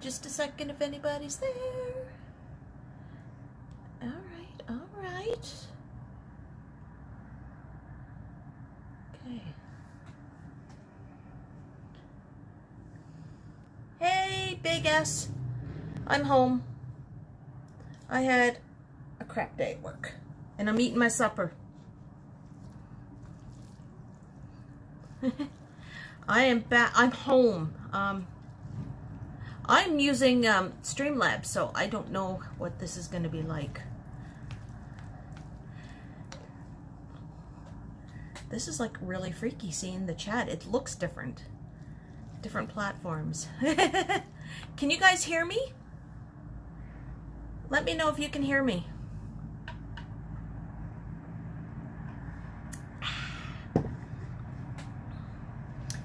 Just a second if anybody's there. Alright, alright. Okay. Hey, Big S. I'm home. I had a crap day at work. And I'm eating my supper. I am back. I'm home. I'm using Streamlabs, so I don't know what this is going to be like. This is like really freaky seeing the chat. It looks different. Different platforms. Can you guys hear me? Let me know if you can hear me.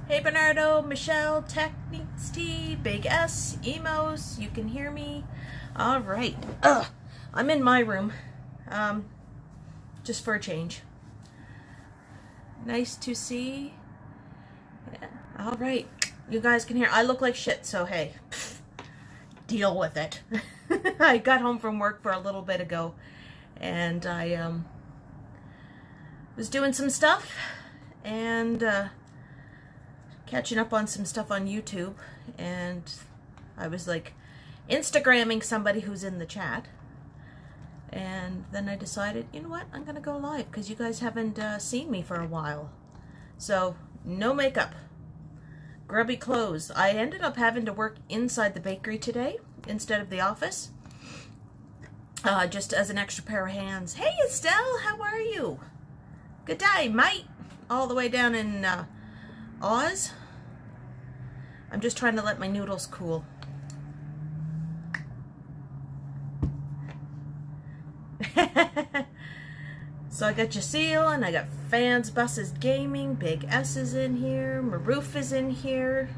Hey Bernardo, Michelle, Techniques T, Big S, Emos, you can hear me. All right. I'm in my room, just for a change. Nice to see. Yeah. All right, you guys can hear. I look like shit, so hey, deal with it. I got home from work for a little bit ago, and I was doing some stuff, and catching up on some stuff on YouTube, and I was like Instagramming somebody who's in the chat, and then I decided, you know what, I'm gonna go live because you guys haven't seen me for a while. So no makeup, grubby clothes. I ended up having to work inside the bakery today instead of the office, just as an extra pair of hands. Hey Estelle, how are you? Good day, mate. All the way down in Oz. I'm just trying to let my noodles cool. So I got Jaceel, and I got Fans Buses Gaming, Big S is in here, Maroof is in here.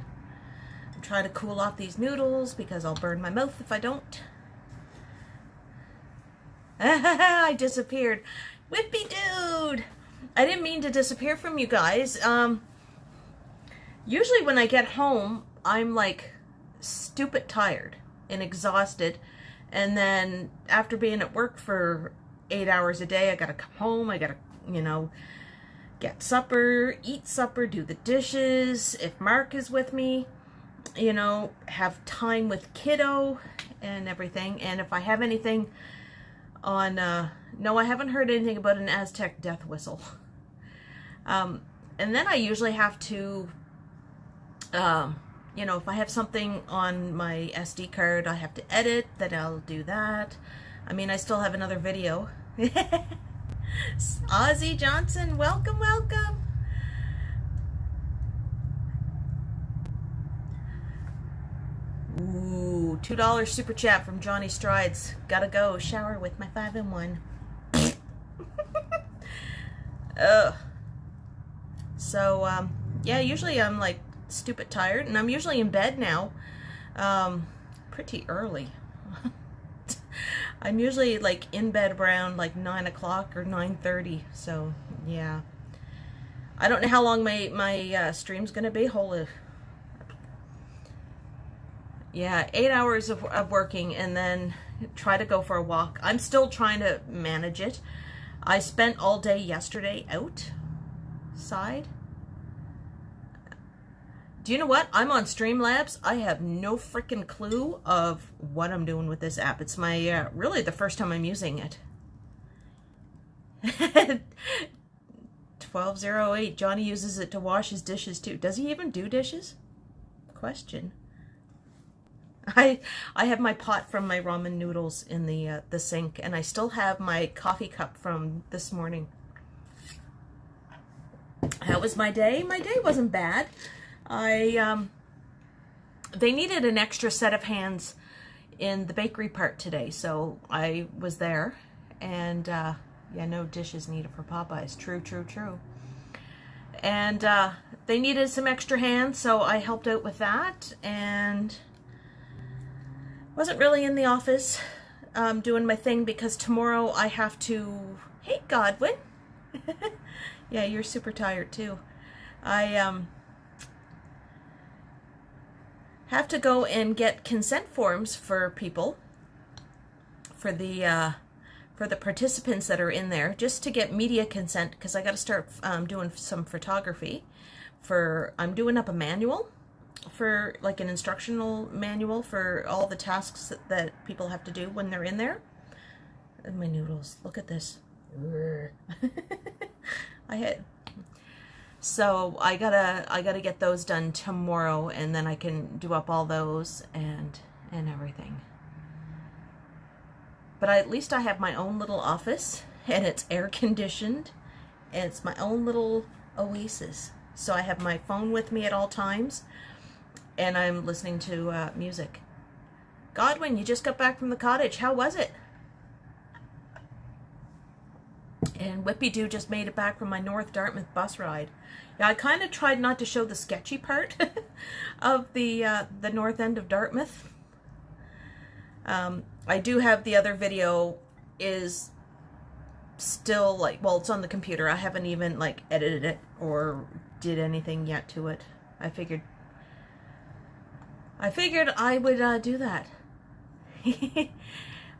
I'm trying to cool off these noodles because I'll burn my mouth if I don't. I disappeared. Whippy dude! I didn't mean to disappear from you guys. Usually when I get home, I'm like stupid tired and exhausted. And then after being at work for 8 hours a day, I gotta come home. I gotta, you know, get supper, eat supper, do the dishes. If Mark is with me, you know, have time with kiddo and everything. And if I have anything on, no, I haven't heard anything about an Aztec death whistle. And then I usually have to, you know, if I have something on my SD card I have to edit, then I'll do that. I mean, I still have another video. Ozzy Johnson, welcome, welcome. Ooh, $2 super chat from Johnny Strides. Gotta go shower with my 5-in-1. Ugh. So, yeah, usually I'm like stupid tired, and I'm usually in bed now pretty early. I'm usually like in bed around like 9 o'clock or 9:30, so yeah. I don't know how long my stream's gonna be. Holy, yeah, 8 hours of working, and then try to go for a walk. I'm still trying to manage it. I spent all day yesterday outside. Do you know what? I'm on Streamlabs. I have no freaking clue of what I'm doing with this app. It's my, really the first time I'm using it. 1208. Johnny uses it to wash his dishes too. Does he even do dishes? Question. I have my pot from my ramen noodles in the sink, and I still have my coffee cup from this morning. How was my day? My day wasn't bad. They needed an extra set of hands in the bakery part today, so I was there, and yeah, no dishes needed for Popeyes. True, true, true. And they needed some extra hands, so I helped out with that, and wasn't really in the office doing my thing because tomorrow I have to... Hey, Godwin. Yeah, you're super tired too. I have to go and get consent forms for people, for the participants that are in there, just to get media consent, because I got to start doing some photography. I'm doing up a manual for, like, an instructional manual for all the tasks that people have to do when they're in there. And my noodles, look at this. So I gotta get those done tomorrow, and then I can do up all those and everything. But at least I have my own little office, and it's air conditioned, and it's my own little oasis. So I have my phone with me at all times, and I'm listening to music. Godwin, you just got back from the cottage. How was it? And Whippy Doo just made it back from my North Dartmouth bus ride. Yeah, I kind of tried not to show the sketchy part of the north end of Dartmouth. I do have the other video is still, like, well, it's on the computer. I haven't even, like, edited it or did anything yet to it. I figured I would do that.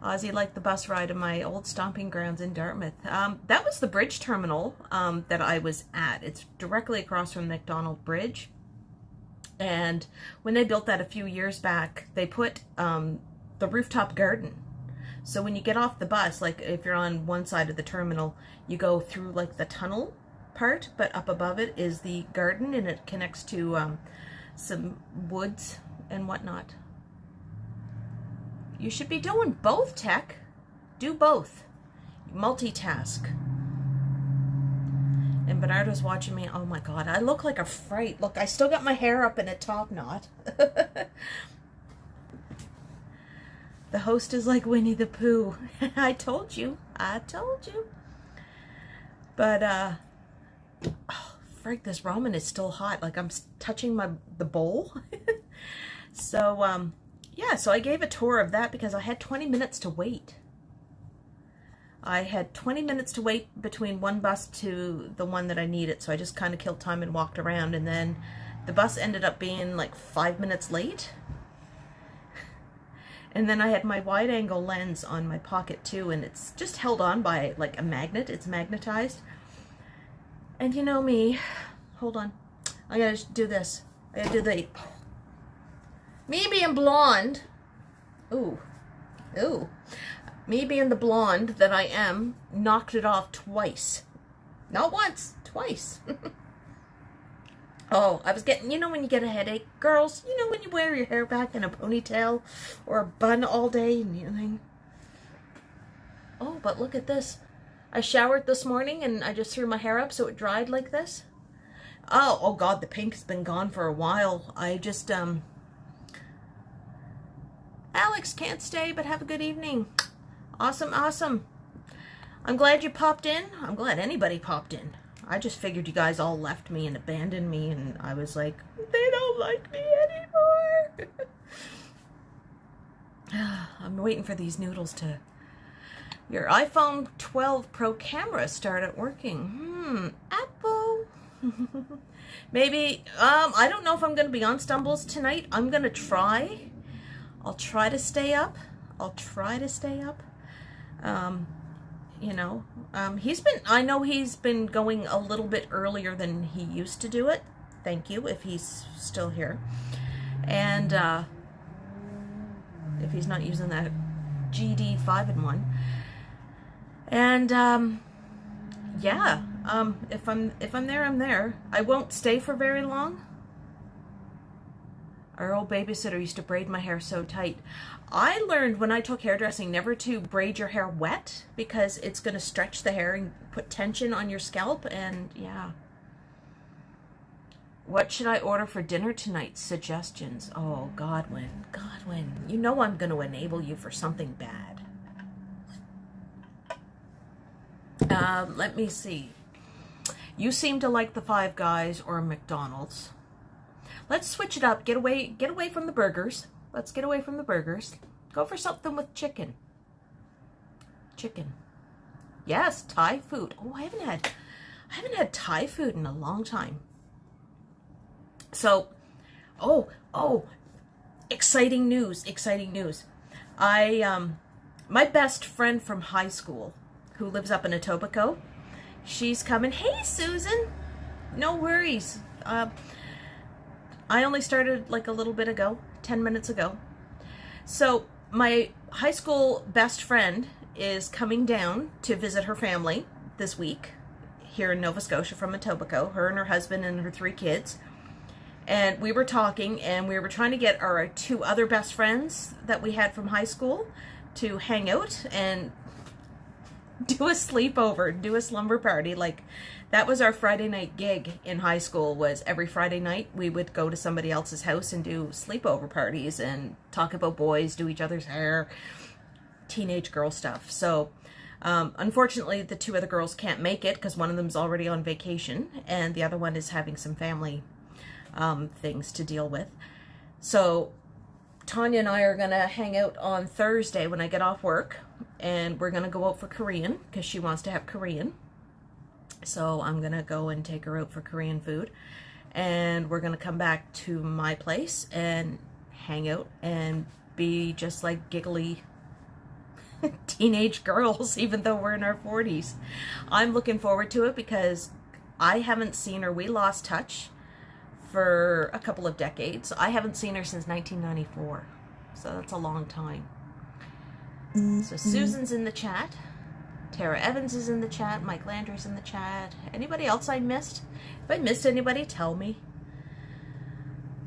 Ozzy liked the bus ride of my old stomping grounds in Dartmouth. That was the bridge terminal that I was at. It's directly across from McDonald Bridge. And when they built that a few years back, they put the rooftop garden. So when you get off the bus, like if you're on one side of the terminal, you go through like the tunnel part, but up above it is the garden, and it connects to some woods and whatnot. You should be doing both, Tech. Do both. Multitask. And Bernardo's watching me. Oh my God, I look like a fright. Look, I still got my hair up in a top knot. The host is like Winnie the Pooh. I told you. I told you. But, oh, frick, this ramen is still hot. Like, I'm touching the bowl. So, yeah, so I gave a tour of that because I had 20 minutes to wait. I had 20 minutes to wait between one bus to the one that I needed, so I just kind of killed time and walked around, and then the bus ended up being like 5 minutes late. And then I had my wide-angle lens on my pocket too, and it's just held on by like a magnet. It's magnetized. And you know me. Hold on. I gotta do this. I gotta do the... Me being blonde. Ooh. Ooh. Me being the blonde that I am, knocked it off twice. Not once, twice. Oh, I was getting, you know when you get a headache? Girls, you know when you wear your hair back in a ponytail or a bun all day and you think, oh, but look at this. I showered this morning and I just threw my hair up so it dried like this. Oh God, the pink has been gone for a while. I just, Alex can't stay, but have a good evening. Awesome, awesome. I'm glad you popped in. I'm glad anybody popped in. I just figured you guys all left me and abandoned me, and I was like, they don't like me anymore. I'm waiting for these noodles to... Your iPhone 12 Pro camera started working. Apple. Maybe, I don't know if I'm going to be on Stumbles tonight. I'm going to try. I'll try to stay up. You know, I know he's been going a little bit earlier than he used to do it. Thank you, if he's still here. And, if he's not using that GD 5-in-1. And, yeah, if I'm there, I'm there. I won't stay for very long. Our old babysitter used to braid my hair so tight. I learned when I took hairdressing never to braid your hair wet because it's going to stretch the hair and put tension on your scalp, and yeah. What should I order for dinner tonight? Suggestions. Oh, Godwin. You know I'm going to enable you for something bad. Let me see. You seem to like the Five Guys or McDonald's. Let's switch it up. Get away from the burgers. Let's get away from the burgers. Go for something with chicken. Chicken. Yes, Thai food. Oh, I haven't had Thai food in a long time. So, exciting news, exciting news. My best friend from high school, who lives up in Etobicoke, she's coming. Hey, Susan. No worries. I only started like a little bit ago, 10 minutes ago. So my high school best friend is coming down to visit her family this week here in Nova Scotia from Etobicoke, her and her husband and her 3 kids. And we were talking, and we were trying to get our 2 other best friends that we had from high school to hang out and do a sleepover, do a slumber party. Like, that was our Friday night gig in high school, was every Friday night we would go to somebody else's house and do sleepover parties and talk about boys, do each other's hair, teenage girl stuff. So unfortunately, the 2 other girls can't make it because one of them's already on vacation and the other one is having some family things to deal with. So Tanya and I are going to hang out on Thursday when I get off work, and we're going to go out for Korean because she wants to have Korean. So I'm going to go and take her out for Korean food, and we're going to come back to my place and hang out and be just like giggly teenage girls, even though we're in our 40s. I'm looking forward to it because I haven't seen her. We lost touch for a couple of decades. I haven't seen her since 1994, so that's a long time. So Susan's in the chat, Tara Evans is in the chat, Mike Landry's in the chat. Anybody else I missed? If I missed anybody, tell me.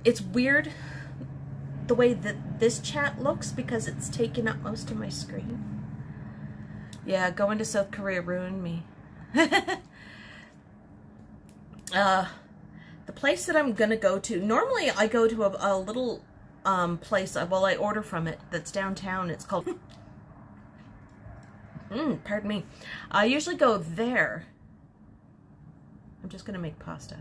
It's weird the way that this chat looks because it's taking up most of my screen. Yeah, going to South Korea ruined me. The place that I'm gonna go to, normally I go to a little place, well, I order from it, that's downtown. It's called, pardon me. I usually go there. I'm just gonna make pasta.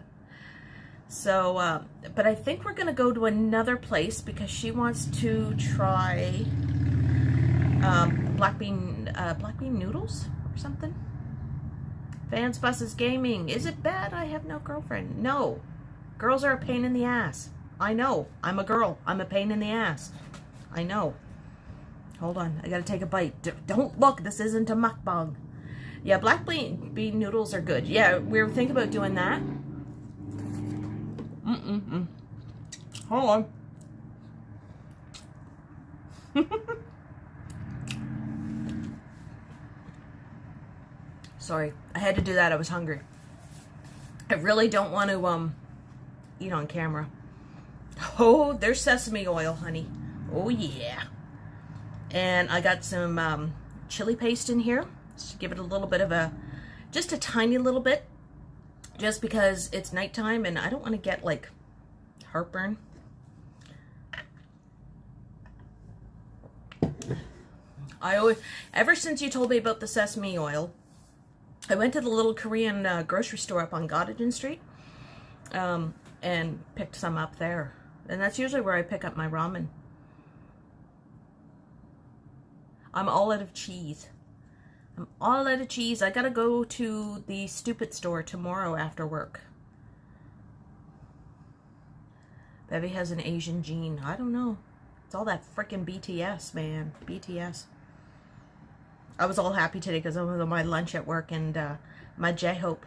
So, but I think we're gonna go to another place because she wants to try black bean noodles or something. Vans Buses Gaming. Is it bad I have no girlfriend? No. Girls are a pain in the ass. I know. I'm a girl. I'm a pain in the ass. I know. Hold on. I gotta take a bite. Don't look. This isn't a mukbang. Yeah, black bean noodles are good. Yeah, we were thinking about doing that. Hold on. Sorry. I had to do that. I was hungry. I really don't want to eat on camera. Oh, there's sesame oil, honey. Oh yeah. And I got some chili paste in here to give it a little bit of just a tiny little bit, just because it's nighttime and I don't want to get like heartburn. Ever since you told me about the sesame oil, I went to the little Korean grocery store up on Gottingen Street and picked some up there. And that's usually where I pick up my ramen. I'm all out of cheese. I'm all out of cheese. I gotta go to the stupid store tomorrow after work. Bevie has an Asian gene. I don't know. It's all that frickin' BTS, man. BTS. I was all happy today because I was on my lunch at work, and my J-Hope,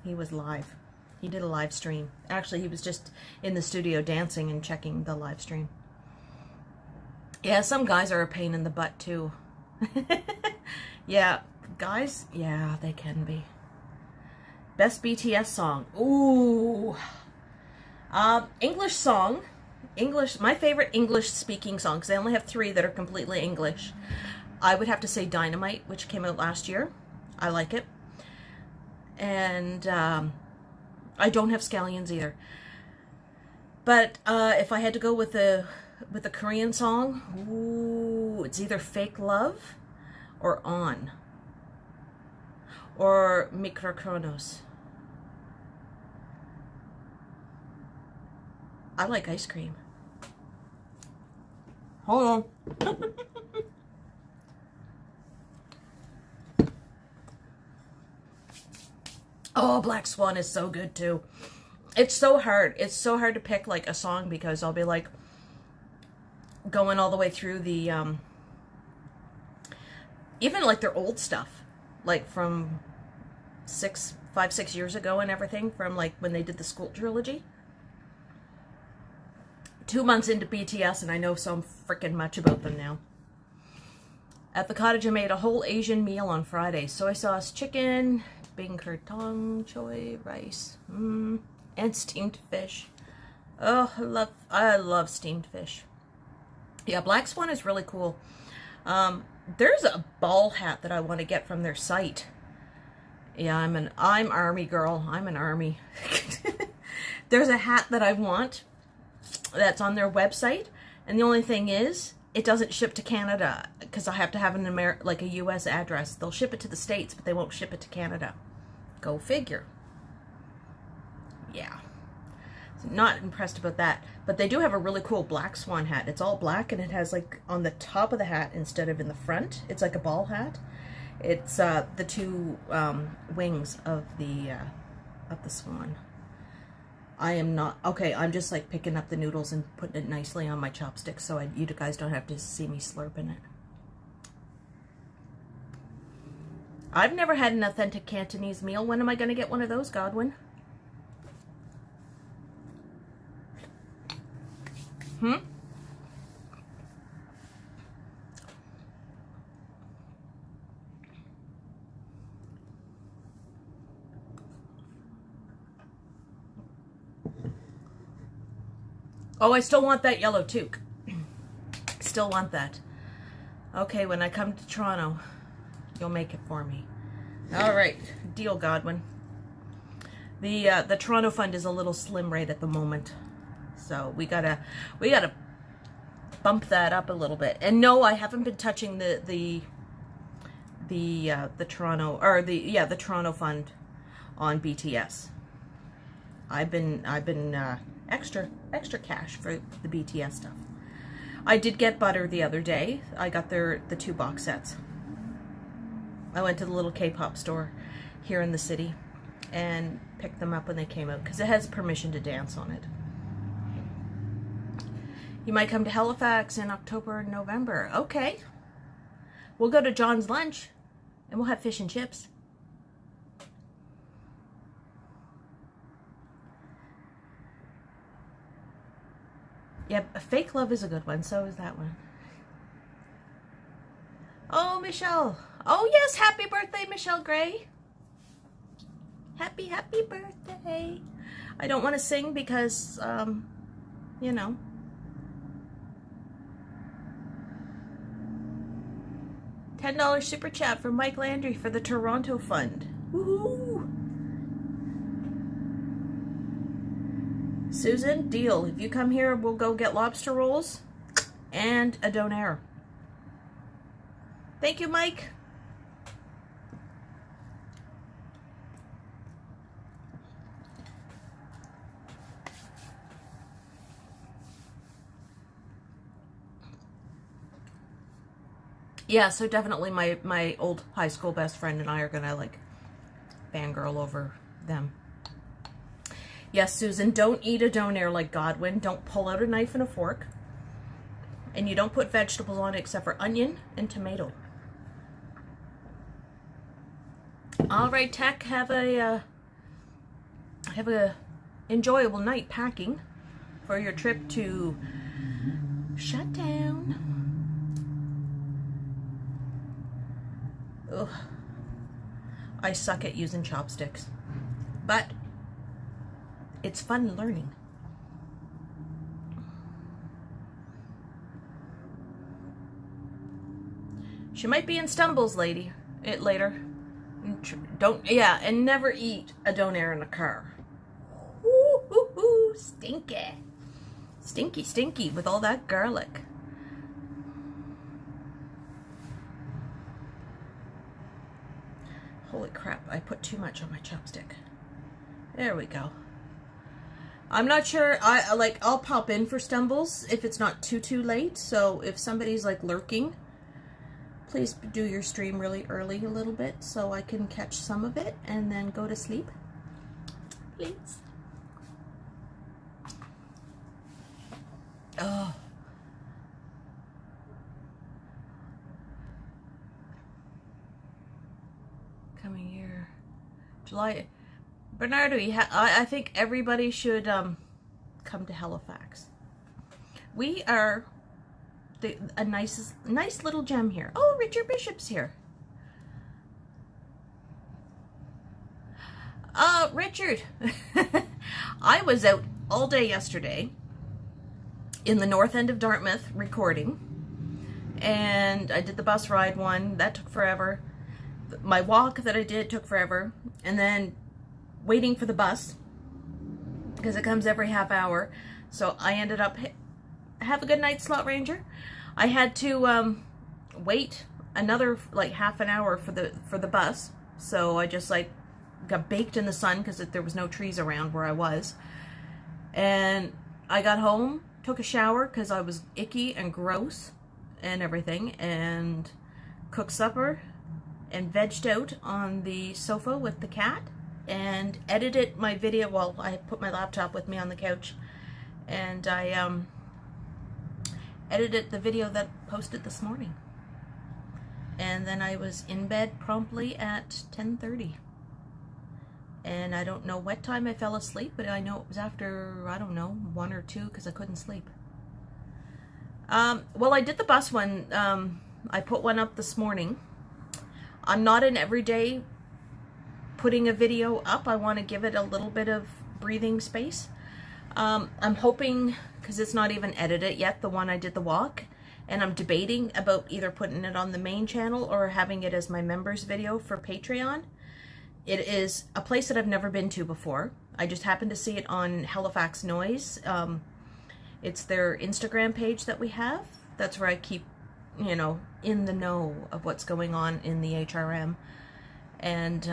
he was live. He did a live stream. Actually, he was just in the studio dancing and checking the live stream. Yeah, some guys are a pain in the butt too. Yeah, guys, yeah, they can be. Best BTS song. Ooh. English song. My favorite English speaking song, because I only have 3 that are completely English. I would have to say Dynamite, which came out last year. I like it. And I don't have scallions either. But if I had to go with the Korean song, ooh, it's either Fake Love or On. Or Mikrochronos. I like ice cream. Hold on. Oh, Black Swan is so good too. It's so hard. It's so hard to pick like a song because I'll be like, going all the way through the, even like their old stuff, like from 5, 6 years ago and everything, from like when they did the school trilogy. 2 months into BTS and I know so freaking much about them now. At the cottage I made a whole Asian meal on Friday. Soy sauce, chicken, bing kertong, choy, rice, and steamed fish. Oh, I love steamed fish. Yeah, Black Swan is really cool. There's a ball hat that I want to get from their site. Yeah, I'm Army girl. I'm an Army. There's a hat that I want that's on their website, and the only thing is it doesn't ship to Canada because I have to have like a US address. They'll ship it to the States, but they won't ship it to Canada. Go figure. Yeah. Not impressed about that, but they do have a really cool Black Swan hat. It's all black and it has like on the top of the hat instead of in the front, it's like a ball hat. It's the two wings of the swan. I am not okay. I'm just like picking up the noodles and putting it nicely on my chopsticks so you guys don't have to see me slurping it. I've never had an authentic Cantonese meal. When am I going to get one of those, Godwin? Oh, I still want that yellow toque. Still want that. Okay, when I come to Toronto, you'll make it for me. All right, deal, Godwin. The Toronto fund is a little slim right at the moment, so we gotta bump that up a little bit. And no, I haven't been touching the Toronto or the Toronto fund on BTS. I've been extra cash for the BTS stuff. I did get butter the other day. I got the 2 box sets. I went to the little K-pop store here in the city and picked them up when they came out because it has permission to dance on it. You might come to Halifax in October and November. Okay. We'll go to John's Lunch and we'll have fish and chips. Yep, yeah, Fake Love is a good one. So is that one. Oh, Michelle. Oh, yes. Happy birthday, Michelle Gray. Happy birthday. I don't want to sing because, you know. $10 super chat from Mike Landry for the Toronto Fund. Woohoo! Susan, deal. If you come here, we'll go get lobster rolls and a donair. Thank you, Mike. Yeah, so definitely my old high school best friend and I are gonna like fangirl over them. Yes, Susan, don't eat a donair like Godwin. Don't pull out a knife and a fork. And you don't put vegetables on it except for onion and tomato. All right, Tech, have a enjoyable night packing for your trip to Shutdown. Ugh. I suck at using chopsticks, but it's fun learning. She might be in stumbles, lady. Later. And never eat a donair in a car. Ooh, ooh, ooh, stinky. Stinky, stinky with all that garlic. Holy crap, I put too much on my chopstick. There we go. I'm not sure, I'll pop in for stumbles if it's not too late. So if somebody's like lurking, please do your stream really early a little bit so I can catch some of it and then go to sleep. Please. Oh. July. Bernardo, I think everybody should come to Halifax. We are a nice little gem here. Oh, Richard Bishop's here. Richard, I was out all day yesterday in the north end of Dartmouth recording, and I did the bus ride one. That took forever. My walk that I did took forever, and then waiting for the bus because it comes every half hour. So I ended up, have a good night, Slot Ranger. I had to wait another like half an hour for the bus. So I just like got baked in the sun because there was no trees around where I was. And I got home, took a shower because I was icky and gross and everything, and cooked supper and vegged out on the sofa with the cat, and edited my video. Well, I put my laptop with me on the couch, and I edited the video that posted this morning. And then I was in bed promptly at 10:30. And I don't know what time I fell asleep, but I know it was after, I don't know, 1 or 2 because I couldn't sleep. Well, I did the bus one. I put one up this morning. I'm not an everyday putting a video up. I want to give it a little bit of breathing space. I'm hoping, because it's not even edited yet, the one I did the walk, and I'm debating about either putting it on the main channel or having it as my members video for Patreon. It is a place that I've never been to before. I just happened to see it on Halifax Noise. It's their Instagram page that we have. That's where I keep, you know, in the know of what's going on in the HRM. And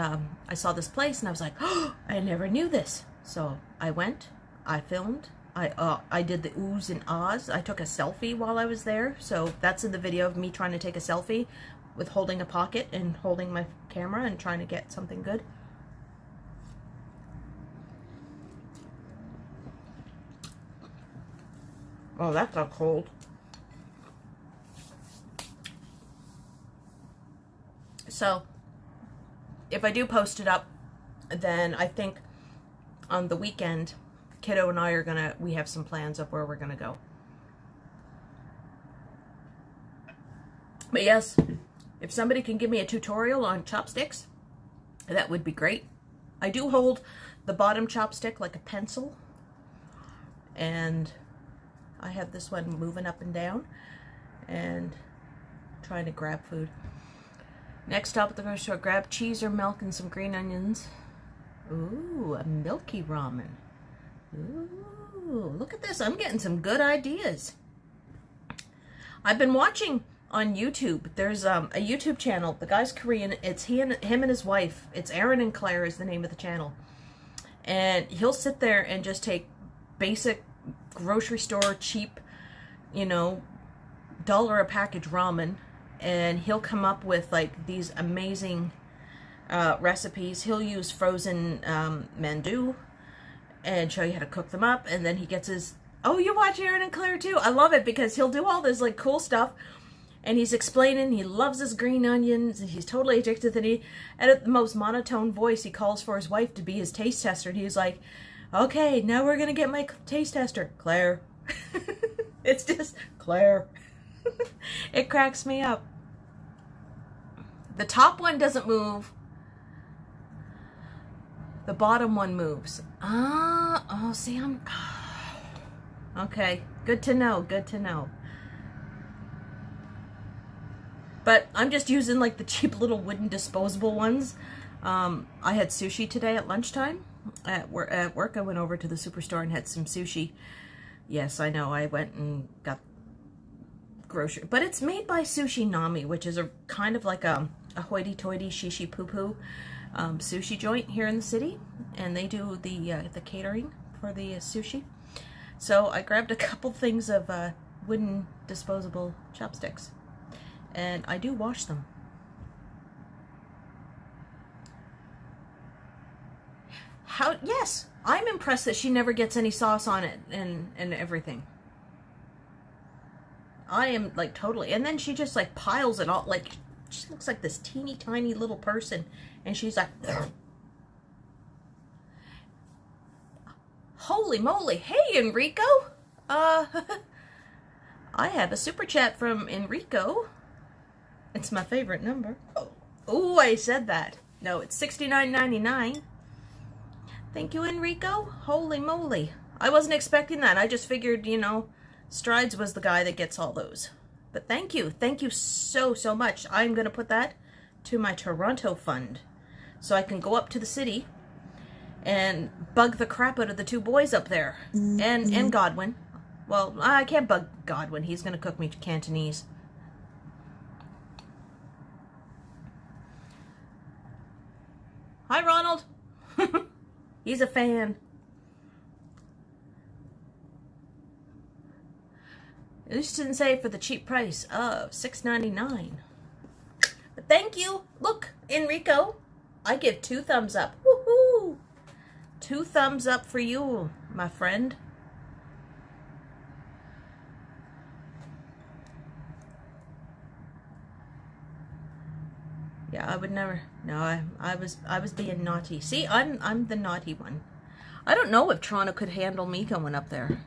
I saw this place and I was like, oh, I never knew this. So I went, I filmed, I did the oohs and ahs. I took a selfie while I was there. So that's in the video of me trying to take a selfie with holding a pocket and holding my camera and trying to get something good. Oh, that got cold. So, if I do post it up, then I think on the weekend, Kiddo and I are we have some plans of where we're gonna go. But yes, if somebody can give me a tutorial on chopsticks, that would be great. I do hold the bottom chopstick like a pencil, and I have this one moving up and down and trying to grab food. Next stop at the grocery store, grab cheese or milk and some green onions. Ooh, a milky ramen. Ooh, look at this. I'm getting some good ideas. I've been watching on YouTube. There's a YouTube channel. The guy's Korean. It's him and his wife. It's Aaron and Claire is the name of the channel. And he'll sit there and just take basic grocery store cheap, you know, $1 a package ramen, and he'll come up with like these amazing recipes. He'll use frozen mandu and show you how to cook them up, and then he gets his, oh, you watch Aaron and Claire too? I love it because he'll do all this like cool stuff. And he's explaining, he loves his green onions, and he's totally addicted, and he, at the most monotone voice, he calls for his wife to be his taste tester, and he's like, okay, now we're gonna get my taste tester, Claire. It's just, Claire. It cracks me up. The top one doesn't move. The bottom one moves. Oh, see, okay, good to know, good to know. But I'm just using like the cheap little wooden disposable ones. I had sushi today at lunchtime. At work, I went over to the superstore and had some sushi. Yes, I know, I went and got grocery. But it's made by Sushi Nami, which is a kind of like a hoity-toity, shishi-poo-poo sushi joint here in the city. And they do the catering for the sushi. So I grabbed a couple things of wooden disposable chopsticks. And I do wash them. Yes, I'm impressed that she never gets any sauce on it and everything. I am like totally, and then she just like piles it all, like she looks like this teeny tiny little person, and she's like, Holy moly. Hey, Enrico. I have a super chat from Enrico. It's my favorite number. Oh, I said that. No, it's $69.99. Thank you, Enrico. Holy moly. I wasn't expecting that. I just figured, you know, Strides was the guy that gets all those. But thank you. Thank you so, so much. I'm going to put that to my Toronto fund so I can go up to the city and bug the crap out of the two boys up there. And Godwin. Well, I can't bug Godwin. He's going to cook me Cantonese. Hi, Ronald. He's a fan. At least didn't say for the cheap price of $6.99. But thank you. Look, Enrico, I give 2 thumbs up. Woohoo! 2 thumbs up for you, my friend. Yeah, I would never. No, I was being naughty. See, I'm the naughty one. I don't know if Toronto could handle me going up there.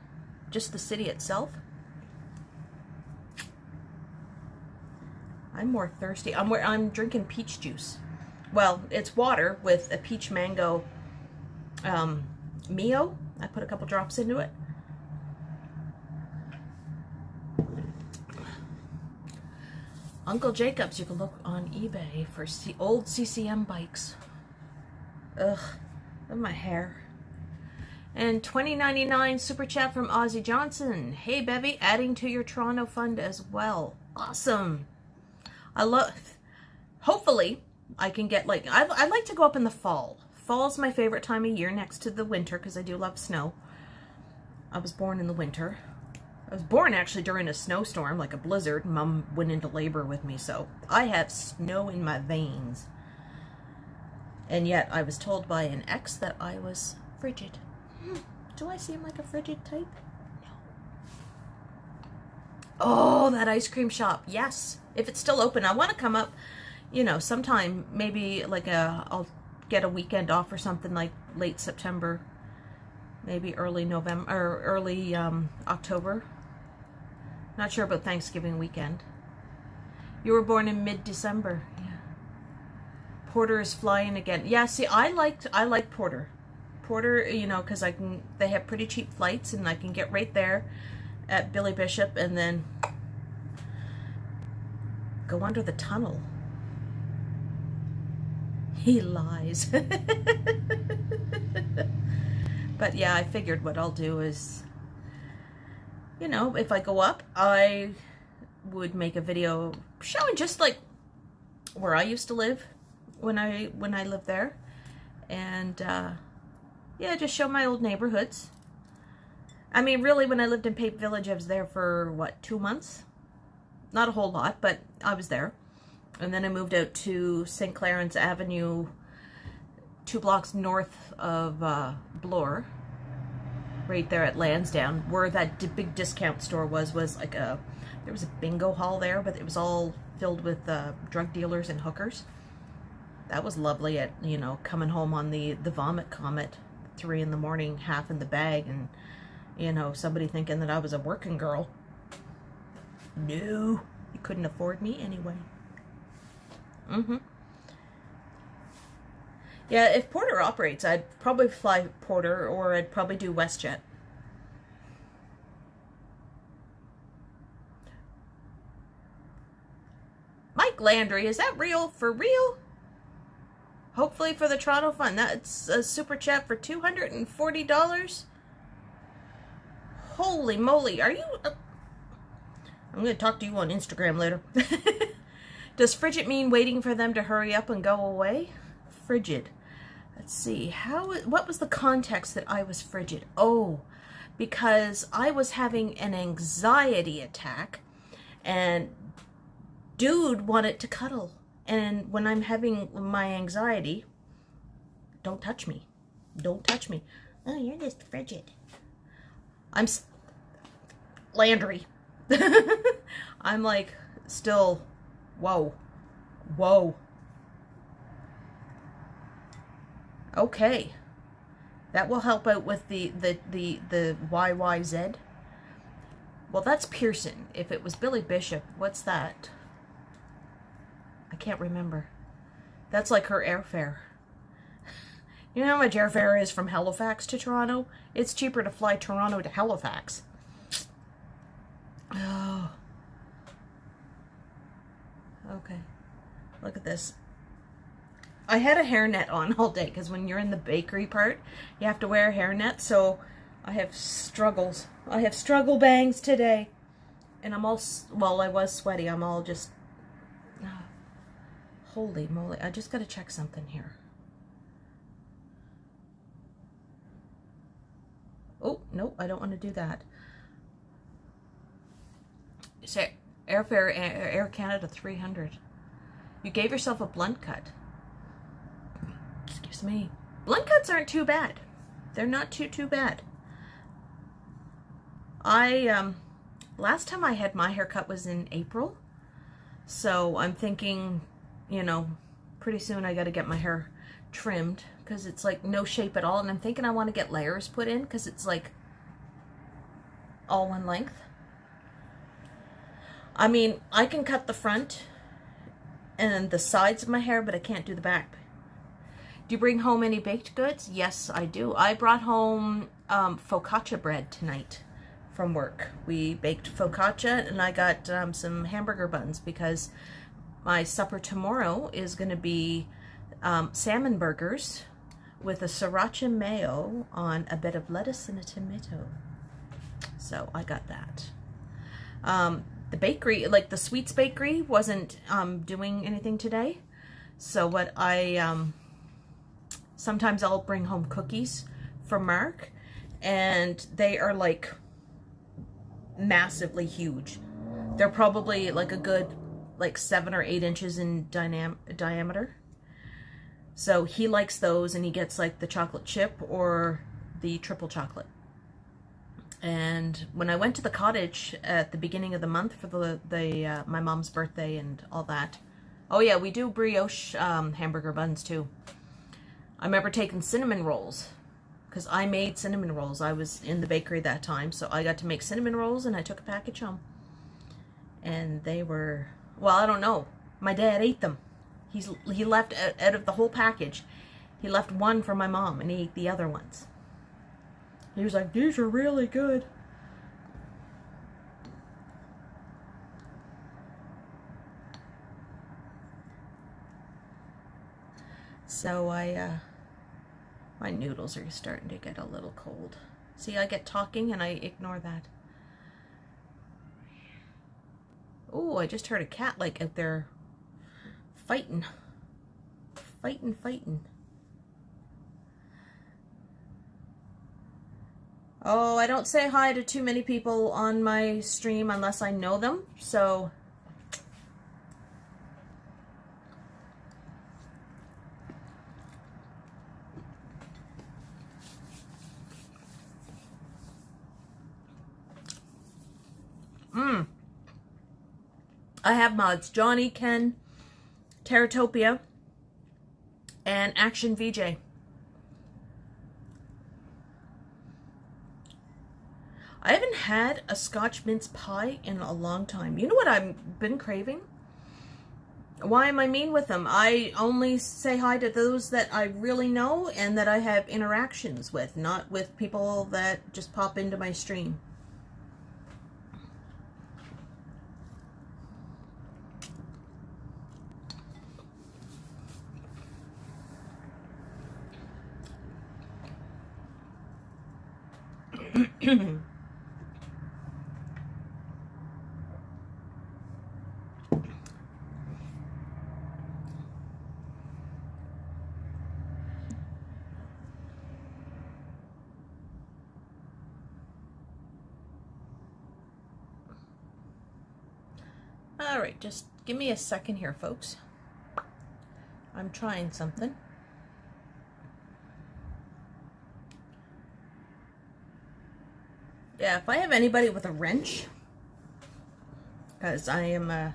Just the city itself. I'm more thirsty. I'm drinking peach juice. Well, it's water with a peach mango Mio. I put a couple drops into it. Uncle Jacob's, you can look on eBay for old CCM bikes. Ugh, look at my hair. And $20.99 super chat from Ozzy Johnson. Hey, Bevie, adding to your Toronto fund as well. Awesome. I love, hopefully I can get like, I like to go up in the fall. Fall's my favorite time of year next to the winter because I do love snow. I was born in the winter. I was born actually during a snowstorm, like a blizzard. Mom went into labor with me, so I have snow in my veins. And yet I was told by an ex that I was frigid. Do I seem like a frigid type? No. Oh, that ice cream shop. Yes. If it's still open, I want to come up, you know, sometime, maybe like I'll get a weekend off or something like late September, maybe early November, or early October. Not sure about Thanksgiving weekend. You were born in mid-December. Yeah. Porter is flying again. Yeah, see, I like Porter. Porter, you know, because they have pretty cheap flights and I can get right there at Billy Bishop and then go under the tunnel. He lies. But yeah, I figured what I'll do is, you know, if I go up, I would make a video showing just like where I used to live when I lived there. And yeah, just show my old neighborhoods. I mean, really, when I lived in Pape Village, I was there for, what, 2 months? Not a whole lot, but I was there. And then I moved out to St. Clarence Avenue, 2 blocks north of Bloor, right there at Lansdowne, where that big discount store was like there was a bingo hall there, but it was all filled with drug dealers and hookers. That was lovely at, you know, coming home on the Vomit Comet, 3 in the morning, half in the bag, and, you know, somebody thinking that I was a working girl. No, you couldn't afford me anyway. Yeah, if Porter operates, I'd probably fly Porter, or I'd probably do WestJet. Mike Landry, is that real? For real? Hopefully for the Toronto Fund. That's a super chat for $240. Holy moly, are you... I'm going to talk to you on Instagram later. Does frigid mean waiting for them to hurry up and go away? Frigid. Let's see. What was the context that I was frigid? Oh, because I was having an anxiety attack and dude wanted to cuddle. And when I'm having my anxiety, don't touch me. Don't touch me. Oh, you're just frigid. I'm Landry. I'm like still, whoa, whoa. Okay. That will help out with the YYZ. Well, that's Pearson. If it was Billy Bishop, what's that? I can't remember. That's like her airfare. You know how much airfare is from Halifax to Toronto? It's cheaper to fly Toronto to Halifax. Oh. Okay. Look at this. I had a hairnet on all day because when you're in the bakery part, you have to wear a hairnet. So I have struggles. I have struggle bangs today. And I'm all, well, I was sweaty. I'm all just, holy moly. I just got to check something here. Oh, no, I don't want to do that. So, airfare, Air Canada 300. You gave yourself a blunt cut. Excuse me. Blunt cuts aren't too bad. They're not too bad. Last time I had my haircut was in April. So I'm thinking, you know, pretty soon I got to get my hair trimmed because it's like no shape at all. And I'm thinking I want to get layers put in because it's like all one length. I mean, I can cut the front and the sides of my hair, but I can't do the back. Do you bring home any baked goods? Yes, I do. I brought home focaccia bread tonight from work. We baked focaccia and I got some hamburger buns because my supper tomorrow is going to be salmon burgers with a sriracha mayo on a bit of lettuce and a tomato. So I got that. The bakery, like the Sweets Bakery, wasn't doing anything today. So what I, sometimes I'll bring home cookies for Mark, and they are like massively huge. They're probably like a good, like 7 or 8 inches in diameter. So he likes those, and he gets like the chocolate chip or the triple chocolate. And when I went to the cottage at the beginning of the month for my mom's birthday and all that, oh yeah, we do brioche hamburger buns too. I remember taking cinnamon rolls because I made cinnamon rolls. I was in the bakery that time, so I got to make cinnamon rolls, and I took a package home. And they were, well, I don't know. My dad ate them. He left out of the whole package. He left one for my mom, and he ate the other ones. He was like, these are really good. So my noodles are starting to get a little cold. See, I get talking and I ignore that. Oh, I just heard a cat like out there fighting. Fighting. Oh, I don't say hi to too many people on my stream unless I know them, so... I have mods. Johnny, Ken, Terratopia, and Action VJ. I haven't had a Scotch mince pie in a long time. You know what I've been craving? Why am I mean with them? I only say hi to those that I really know and that I have interactions with, not with people that just pop into my stream. Alright, just give me a second here, folks. I'm trying something. Yeah, if I have anybody with a wrench, because I am,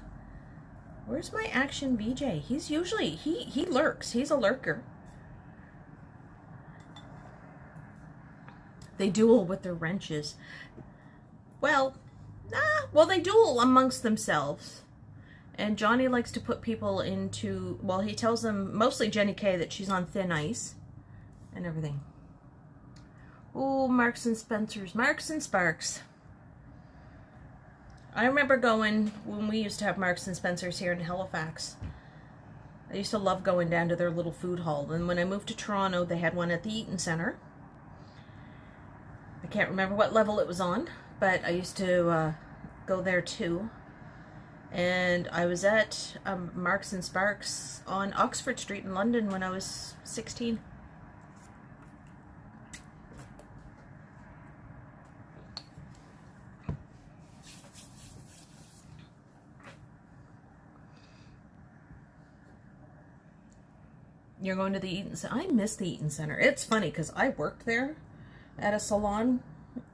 where's my Action VJ? He's usually, he lurks. He's a lurker. They duel with their wrenches. Well, well, they duel amongst themselves. And Johnny likes to put people into, well, he tells them, mostly Jenny Kay, that she's on thin ice and everything. Oh, Marks and Spencer's, Marks and Sparks. I remember going, when we used to have Marks and Spencer's here in Halifax, I used to love going down to their little food hall. And when I moved to Toronto, they had one at the Eaton Centre. I can't remember what level it was on, but I used to go there too. And I was at Marks and Sparks on Oxford Street in London when I was 16. You're going to the Eaton Center. I miss the Eaton Center. It's funny because I worked there at a salon.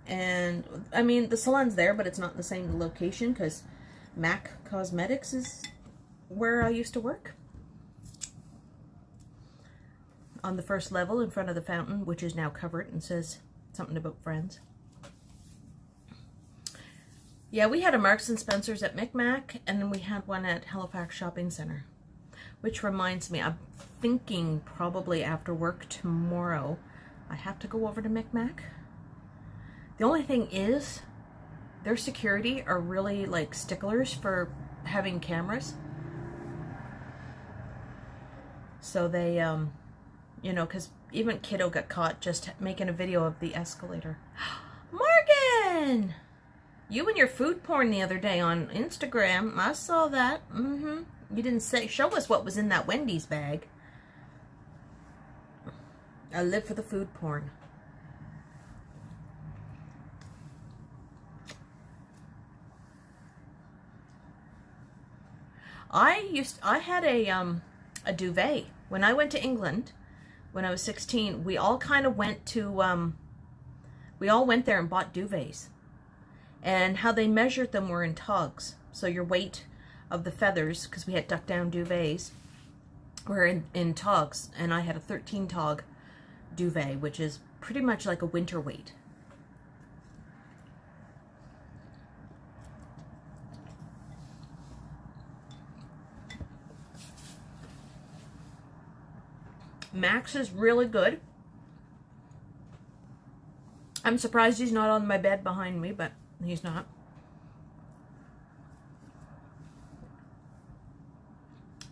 And, I mean, the salon's there, but it's not in the same location because MAC Cosmetics is where I used to work. On the first level in front of the fountain, which is now covered and says something about friends. Yeah, we had a Marks and Spencer's at Micmac, and then we had one at Halifax Shopping Centre. Which reminds me, I'm thinking probably after work tomorrow, I have to go over to Micmac. The only thing is, their security are really like sticklers for having cameras. So they, you know, because even Kiddo got caught just making a video of the escalator. Morgan! You and your food porn the other day on Instagram. I saw that. You didn't show us what was in that Wendy's bag. I live for the food porn. I had a duvet. When I went to England, when I was 16, we all kind of went to, we all went there and bought duvets. And how they measured them were in togs. So your weight of the feathers, because we had duck down duvets, were in togs. And I had a 13 tog duvet, which is pretty much like a winter weight. Max is really good. I'm surprised he's not on my bed behind me, but he's not.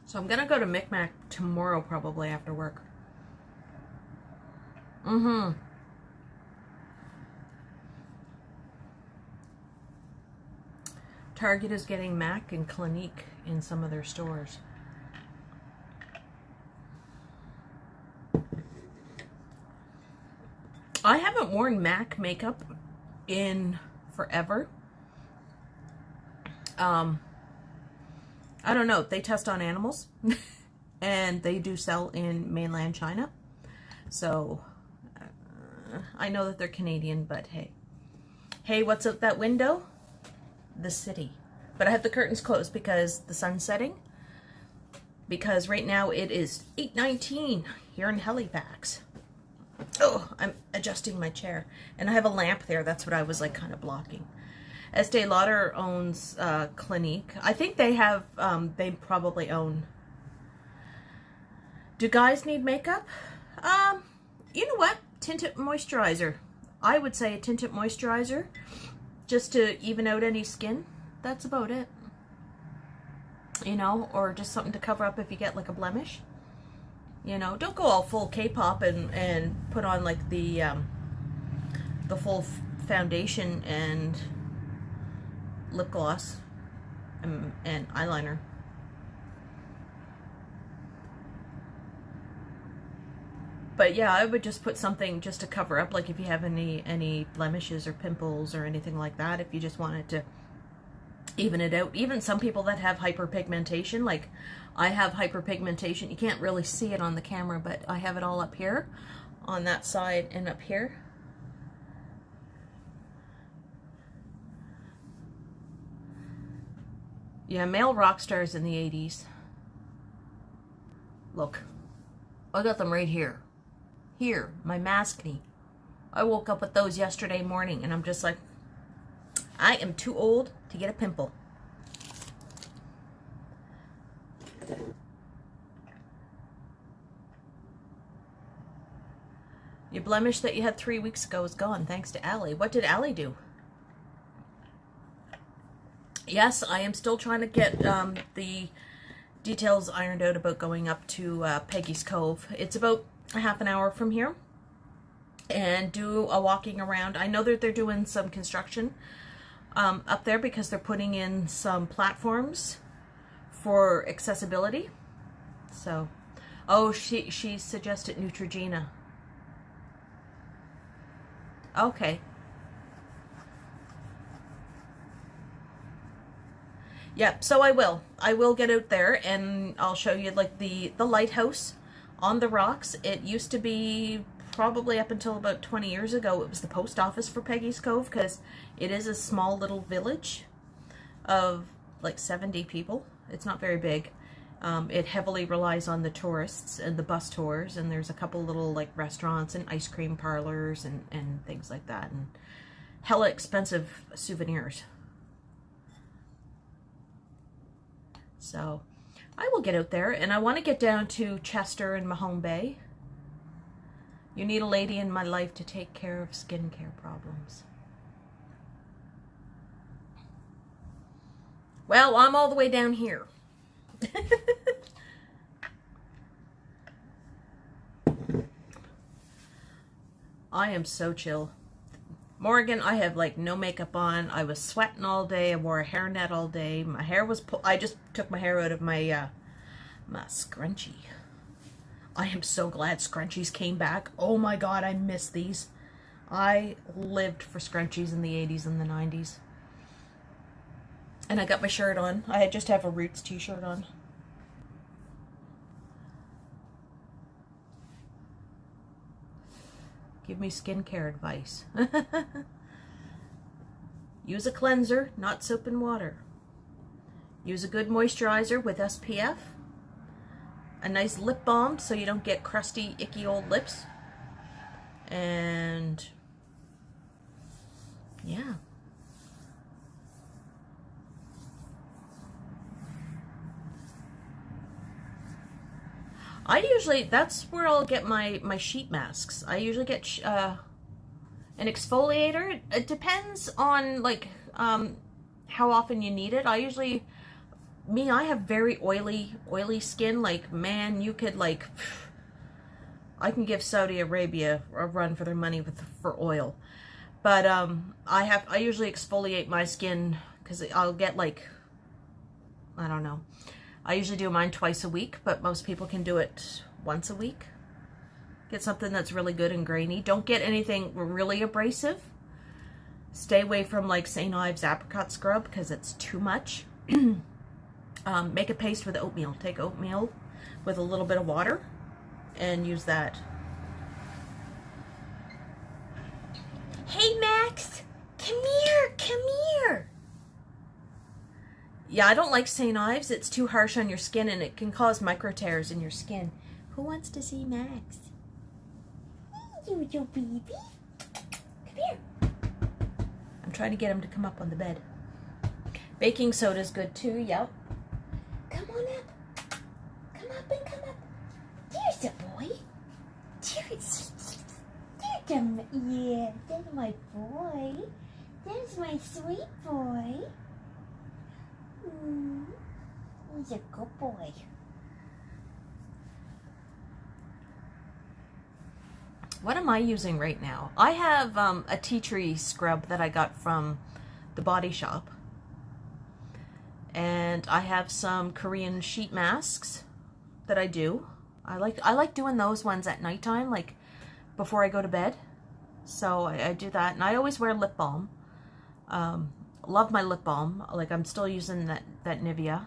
So I'm gonna go to Micmac tomorrow, probably after work. Target is getting Mac and Clinique in some of their stores. I haven't worn MAC makeup in forever. I don't know. They test on animals and they do sell in mainland China. So I know that they're Canadian, but hey. Hey, what's out that window? The city. But I have the curtains closed because the sun's setting. Because right now it is 8:19 here in Halifax. Oh, I'm adjusting my chair. And I have a lamp there. That's what I was like kind of blocking. Estee Lauder owns Clinique. I think they have, they probably own. Do guys need makeup? You know what? Tinted moisturizer. I would say a tinted moisturizer just to even out any skin. That's about it. You know, or just something to cover up if you get like a blemish. You know, don't go all full K-pop and put on like the full foundation and lip gloss and eyeliner. But yeah, I would just put something just to cover up, like if you have any blemishes or pimples or anything like that, if you just wanted to even it out. Even some people that have hyperpigmentation, like I have hyperpigmentation. You can't really see it on the camera, but I have it all up here, on that side and up here. Yeah, male rock stars in the 80s. Look, I got them right here. Here, my maskne. I woke up with those yesterday morning and I'm just like, I am too old to get a pimple. Your blemish that you had 3 weeks ago is gone, thanks to Allie. What did Allie do? Yes, I am still trying to get the details ironed out about going up to Peggy's Cove. It's about a half an hour from here. And do a walking around. I know that they're doing some construction up there because they're putting in some platforms for accessibility. So, oh, she suggested Neutrogena. Okay. Yep, so I will get out there and I'll show you like the lighthouse on the rocks. It used to be, probably up until about 20 years ago, it was the post office for Peggy's Cove, because it is a small little village of like 70 people. It's not very big. It heavily relies on the tourists and the bus tours, and there's a couple little like restaurants and ice cream parlors and things like that, and hella expensive souvenirs. So I will get out there, and I want to get down to Chester and Mahone Bay. You need a lady in my life to take care of skincare problems. Well, I'm all the way down here. I am so chill. Morgan, I have like no makeup on. I was sweating all day. I wore a hairnet all day. My hair was I just took my hair out of my my scrunchie. I am so glad scrunchies came back. Oh my god, I miss these. I lived for scrunchies in the 80s and the 90s. And I got my shirt on. I just have a Roots t-shirt on. Give me skincare advice. Use a cleanser, not soap and water. Use a good moisturizer with SPF. A nice lip balm so you don't get crusty, icky old lips. And yeah. I usually, that's where I'll get my sheet masks. I usually get an exfoliator. It depends on like how often you need it. I usually, I have very oily skin. Like, man, you could like, I can give Saudi Arabia a run for their money for oil. But I usually exfoliate my skin because I'll get like, I don't know. I usually do mine twice a week, but most people can do it once a week. Get something that's really good and grainy. Don't get anything really abrasive. Stay away from like St. Ives apricot scrub because it's too much. Make a paste with oatmeal. Take oatmeal with a little bit of water and use that. Hey Max, come here, come here. Yeah, I don't like St. Ives. It's too harsh on your skin and it can cause micro tears in your skin. Who wants to see Max? Hey, you baby. Come here. I'm trying to get him to come up on the bed. Baking soda is good too, yep. Come on up. Come up and come up. There's a boy. There's yeah, that's my boy. That's my sweet boy. He's a good boy. What am I using right now? I have a tea tree scrub that I got from the Body Shop. And I have some Korean sheet masks that I do. I like doing those ones at nighttime, like before I go to bed. So I do that, and I always wear lip balm. Love my lip balm. Like, I'm still using that Nivea.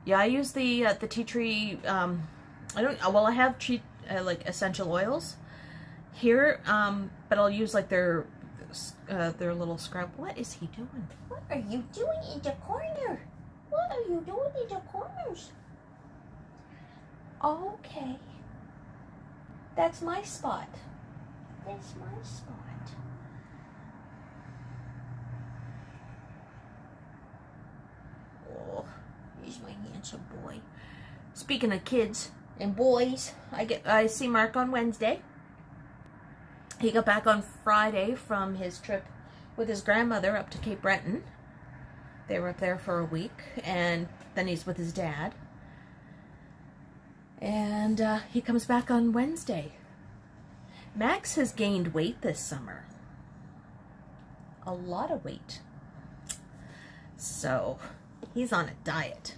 Yeah, I use the tea tree. I have like essential oils here, but I'll use like their little scrub. What is he doing? What are you doing in the corner? What are you doing in the corners? Okay, that's my spot. That's my spot. Oh, he's my handsome boy. Speaking of kids and boys, I see Mark on Wednesday. He got back on Friday from his trip with his grandmother up to Cape Breton. They were up there for a week, and then he's with his dad. And he comes back on Wednesday. Max has gained weight this summer. A lot of weight. So, he's on a diet.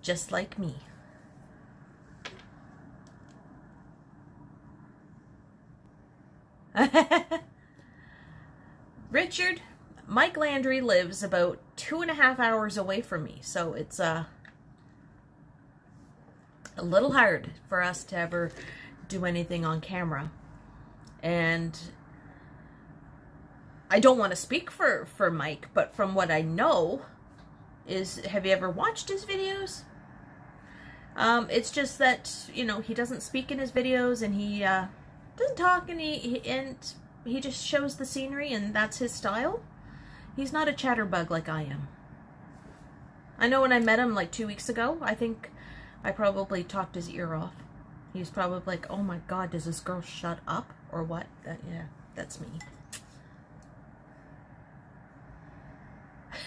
Just like me. Richard, Mike Landry lives about 2.5 hours away from me, so it's a little hard for us to ever do anything on camera. And I don't want to speak for Mike, but from what I know is, have you ever watched his videos? It's just that, you know, he doesn't speak in his videos, and he doesn't talk, and he just shows the scenery, and that's his style. He's not a chatterbug like I am. I know when I met him like 2 weeks ago, I think I probably talked his ear off. He's probably like, oh my God, does this girl shut up or what? Yeah, that's me.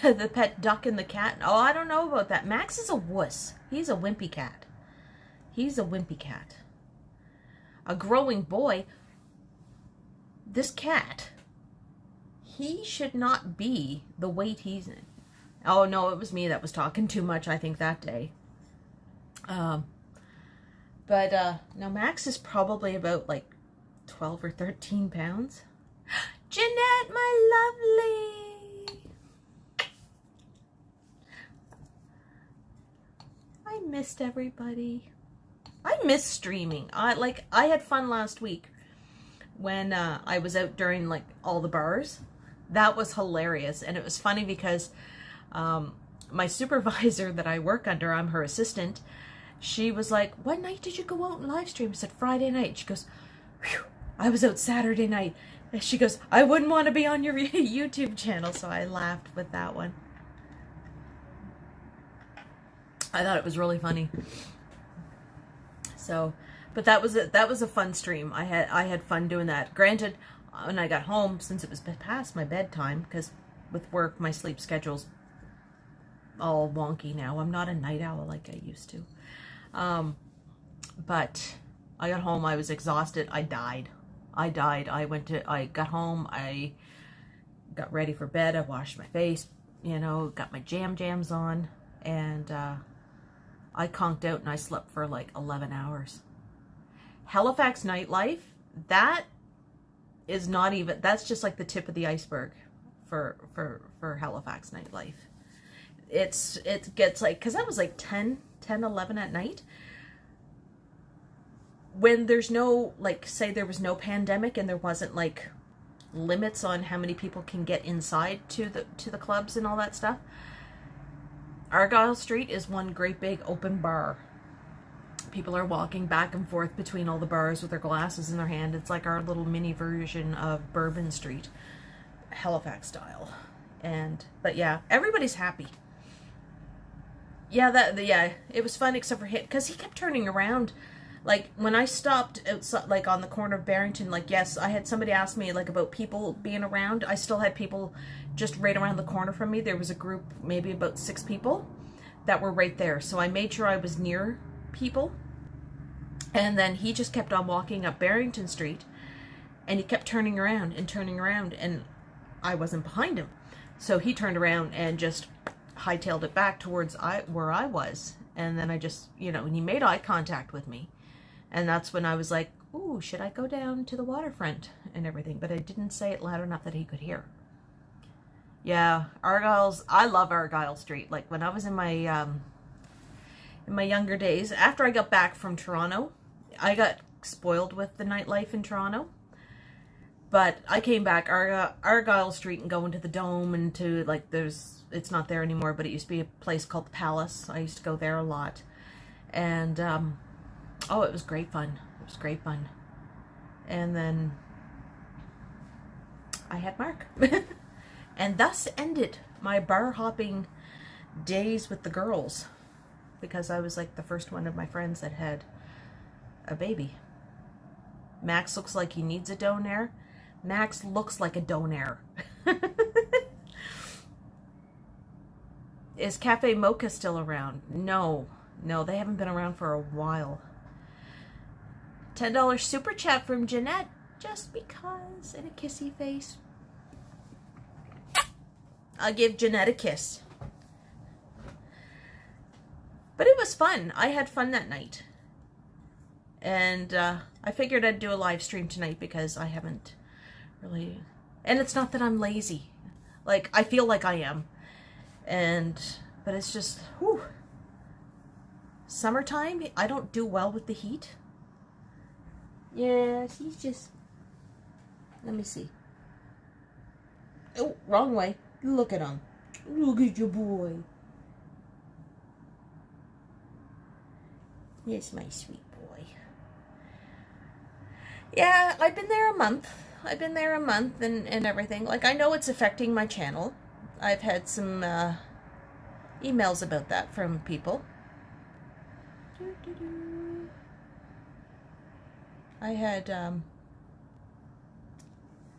The pet duck and the cat. Oh, I don't know about that. Max is a wuss. He's a wimpy cat. He's a wimpy cat. A growing boy. This cat, he should not be the weight he's in. Oh no, it was me that was talking too much, I think, that day. But now Max is probably about like 12 or 13 pounds. Jeanette, my lovely. I missed everybody. I miss streaming. I had fun last week when I was out during like all the bars. That was hilarious, and it was funny because my supervisor that I work under, I'm her assistant, she was like, what night did you go out and live stream? I said, Friday night. She goes, whew, I was out Saturday night. And she goes, I wouldn't want to be on your YouTube channel. So I laughed with that one. I thought it was really funny. So, but that was a fun stream. I had fun doing that. Granted, when I got home, since it was past my bedtime, because with work, my sleep schedule's all wonky now. I'm not a night owl like I used to. But I got home, I was exhausted. I died. I got home, I got ready for bed, I washed my face, you know, got my jams on, and I conked out and I slept for like 11 hours. Halifax nightlife, that is not even, that's just like the tip of the iceberg for Halifax nightlife. It gets like, because that was like 10, 11 at night. When there's no, like, say there was no pandemic and there wasn't like limits on how many people can get inside to the clubs and all that stuff, Argyle Street is one great big open bar. People are walking back and forth between all the bars with their glasses in their hand. It's like our little mini version of Bourbon Street, Halifax style. But yeah, everybody's happy. Yeah, it was fun except for him, because he kept turning around. Like, when I stopped outside, like on the corner of Barrington, like, yes, I had somebody ask me like about people being around. I still had people just right around the corner from me. There was a group, maybe about 6 people that were right there. So I made sure I was near people. And then he just kept on walking up Barrington Street, and he kept turning around, and I wasn't behind him. So he turned around and just hightailed it back towards where I was. And then I just, you know, and he made eye contact with me. And that's when I was like, ooh, should I go down to the waterfront and everything? But I didn't say it loud enough that he could hear. Yeah, I love Argyle Street. Like, when I was in my younger days, after I got back from Toronto, I got spoiled with the nightlife in Toronto. But I came back Argyle Street and going to the Dome and to, like, it's not there anymore, but it used to be a place called the Palace. I used to go there a lot. And, oh, it was great fun. It was great fun. And then I had Mark. And thus ended my bar hopping days with the girls, because I was like the first one of my friends that had a baby. Max looks like he needs a donaire. Max looks like a donaire. Is Cafe Mocha still around? No, they haven't been around for a while. $10 super chat from Jeanette, just because, and a kissy face. I'll give Jeanette a kiss. But it was fun. I had fun that night. And I figured I'd do a live stream tonight because I haven't really... And it's not that I'm lazy. Like, I feel like I am. But it's just, whew. Summertime, I don't do well with the heat. Yeah, he's just... Let me see. Oh, wrong way. Look at him. Look at your boy. Yes, my sweet boy. Yeah, I've been there a month. And everything. Like, I know it's affecting my channel. I've had some emails about that from people. I had,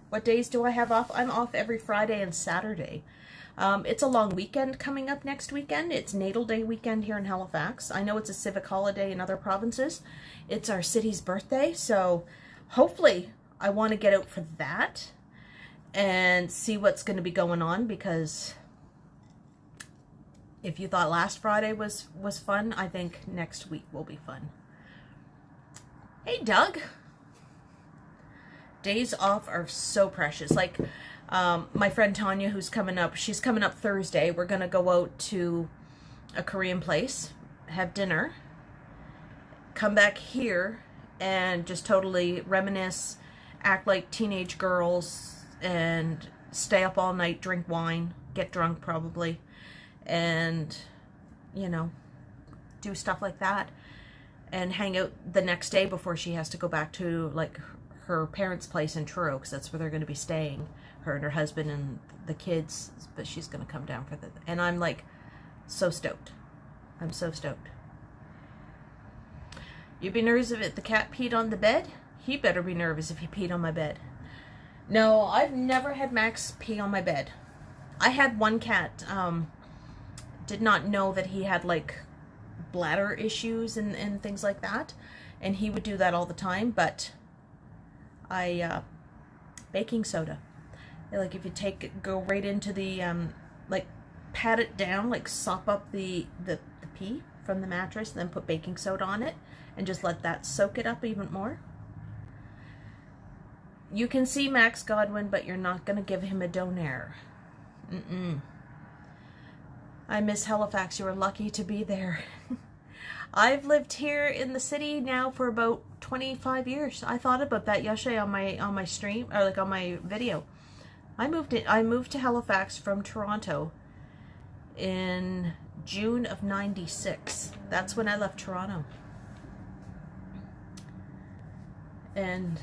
what days do I have off? I'm off every Friday and Saturday. It's a long weekend coming up next weekend. It's Natal Day weekend here in Halifax. I know it's a civic holiday in other provinces. It's our city's birthday, so hopefully I want to get out for that and see what's going to be going on, because if you thought last Friday was fun, I think next week will be fun. Hey, Doug. Days off are so precious. Like, my friend Tanya, who's coming up, she's coming up Thursday. We're going to go out to a Korean place, have dinner, come back here, and just totally reminisce, act like teenage girls, and stay up all night, drink wine, get drunk probably, and, you know, do stuff like that, and hang out the next day before she has to go back to, like, her parents' place in Truro, because that's where they're going to be staying, her and her husband and the kids, but she's going to come down for the, and I'm like so stoked. I'm so stoked. You'd be nervous if the cat peed on the bed? He better be nervous if he peed on my bed. No, I've never had Max pee on my bed. I had one cat, did not know that he had like bladder issues and things like that, and he would do that all the time, but baking soda. Like, if you go right into the, like, pat it down, like, sop up the pee from the mattress, and then put baking soda on it, and just let that soak it up even more. You can see Max Godwin, but you're not going to give him a donaire. I miss Halifax. You were lucky to be there. I've lived here in the city now for about 25 years. I thought about that yesterday on my stream, or like on my video. I moved to Halifax from Toronto in June of '96. That's when I left Toronto. And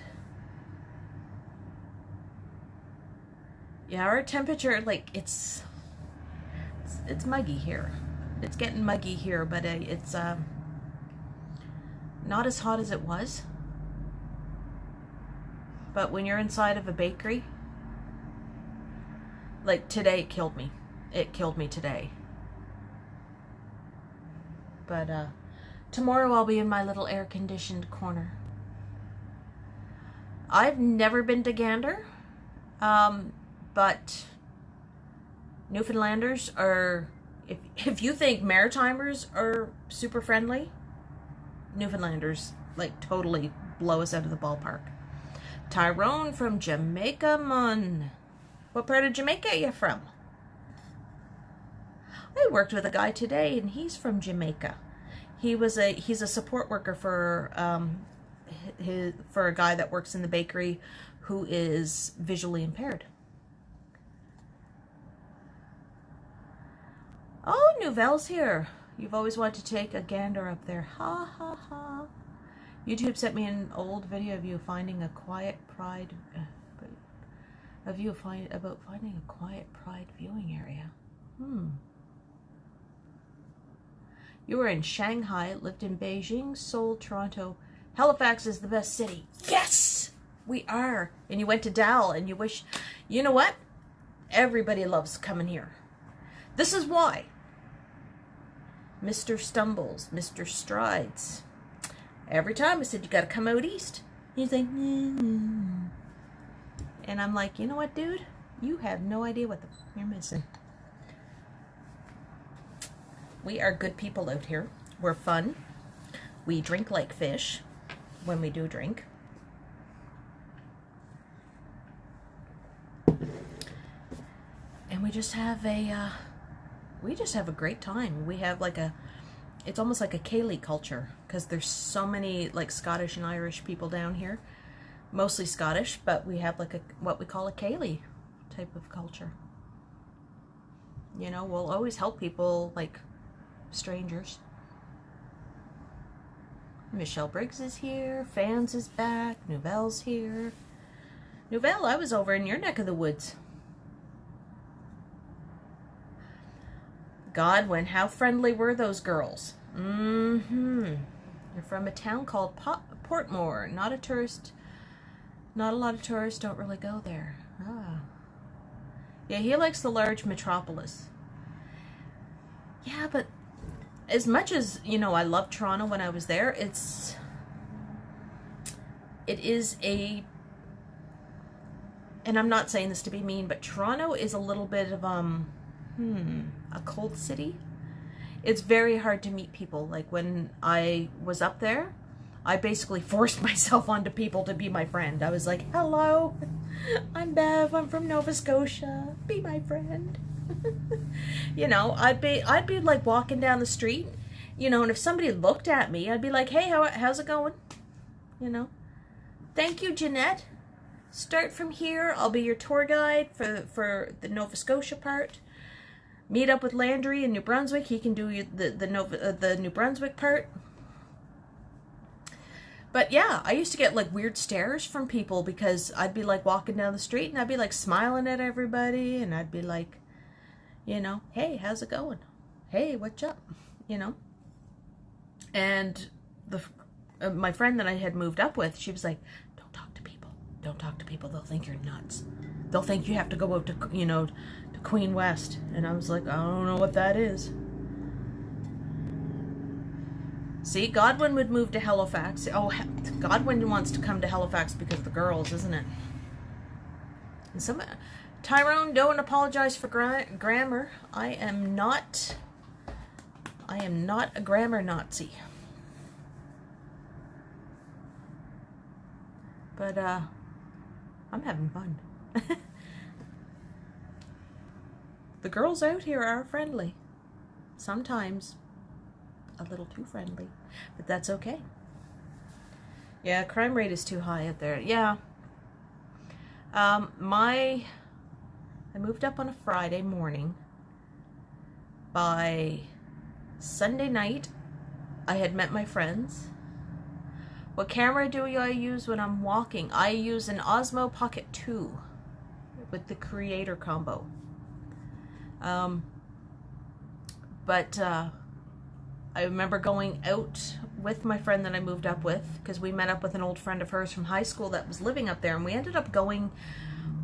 yeah, our temperature, like, it's muggy here. It's getting muggy here, but it's not as hot as it was. But when you're inside of a bakery, like today, it killed me. It killed me today. But tomorrow I'll be in my little air-conditioned corner. I've never been to Gander, but Newfoundlanders are, if you think Maritimers are super friendly, Newfoundlanders like totally blow us out of the ballpark. Tyrone from Jamaica, man. What part of Jamaica are you from? I worked with a guy today, and he's from Jamaica. He's a support worker for a guy that works in the bakery who is visually impaired. Oh, Nouvelle's here. You've always wanted to take a gander up there. Ha ha ha. YouTube sent me an old video of you finding a quiet pride, about finding a quiet pride viewing area. You were in Shanghai, lived in Beijing, Seoul, Toronto. Halifax is the best city. Yes, we are. And you went to Dal, and you wish, you know what? Everybody loves coming here. This is why. Mr. Stumbles, Mr. Strides. Every time I said, you got to come out east. He's like, and I'm like, you know what, dude? You have no idea what the f you're missing. We are good people out here. We're fun. We drink like fish when we do drink. And we just have a great time. We have like it's almost like a Ceilidh culture, because there's so many like Scottish and Irish people down here, mostly Scottish, but we have like what we call a Ceilidh type of culture. You know, we'll always help people, like strangers. Michelle Briggs is here, Fans is back, Nouvelle's here. Nouvelle, I was over in your neck of the woods. Godwin, how friendly were those girls? You're from a town called Portmore. Not a tourist. Not a lot of tourists don't really go there. Ah. Yeah, he likes the large metropolis. Yeah, but as much as, you know, I loved Toronto when I was there, it is a, and I'm not saying this to be mean, but Toronto is a little bit of, a cold city. It's very hard to meet people. Like when I was up there, I basically forced myself onto people to be my friend. I was like, hello, I'm Bev, I'm from Nova Scotia, be my friend. You know, I'd be like walking down the street, you know, and if somebody looked at me, I'd be like, hey, how's it going? You know, thank you, Jeanette. Start from here. I'll be your tour guide for the Nova Scotia part. Meet up with Landry in New Brunswick. He can do the New Brunswick part. But yeah, I used to get like weird stares from people because I'd be like walking down the street and I'd be like smiling at everybody and I'd be like, you know, hey, how's it going? Hey, what's up? You know? And my friend that I had moved up with, she was like, don't talk to people. Don't talk to people. They'll think you're nuts. They'll think you have to go out to, you know, to Queen West. And I was like, I don't know what that is. See, Godwin would move to Halifax. Oh, Godwin wants to come to Halifax because of the girls, isn't it? And Tyrone, don't apologize for grammar. I am not a grammar Nazi. But I'm having fun. The girls out here are friendly. Sometimes a little too friendly, but that's okay. Yeah, crime rate is too high out there. Yeah. I moved up on a Friday morning. By Sunday night, I had met my friends. What camera do I use when I'm walking? I use an Osmo Pocket 2 with the Creator combo. I remember going out with my friend that I moved up with, because we met up with an old friend of hers from high school that was living up there, and we ended up going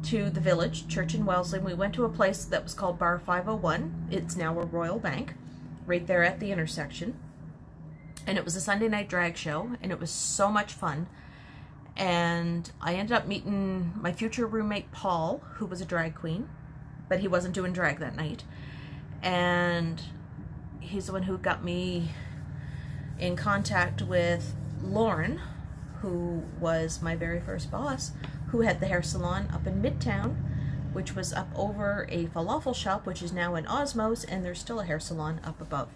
to the village church in Wellesley. We went to a place that was called Bar 501. It's now a Royal Bank, right there at the intersection. And it was a Sunday night drag show, and it was so much fun. And I ended up meeting my future roommate Paul, who was a drag queen, but he wasn't doing drag that night. And he's the one who got me in contact with Lauren, who was my very first boss, who had the hair salon up in Midtown, which was up over a falafel shop, which is now in Osmo's, and there's still a hair salon up above,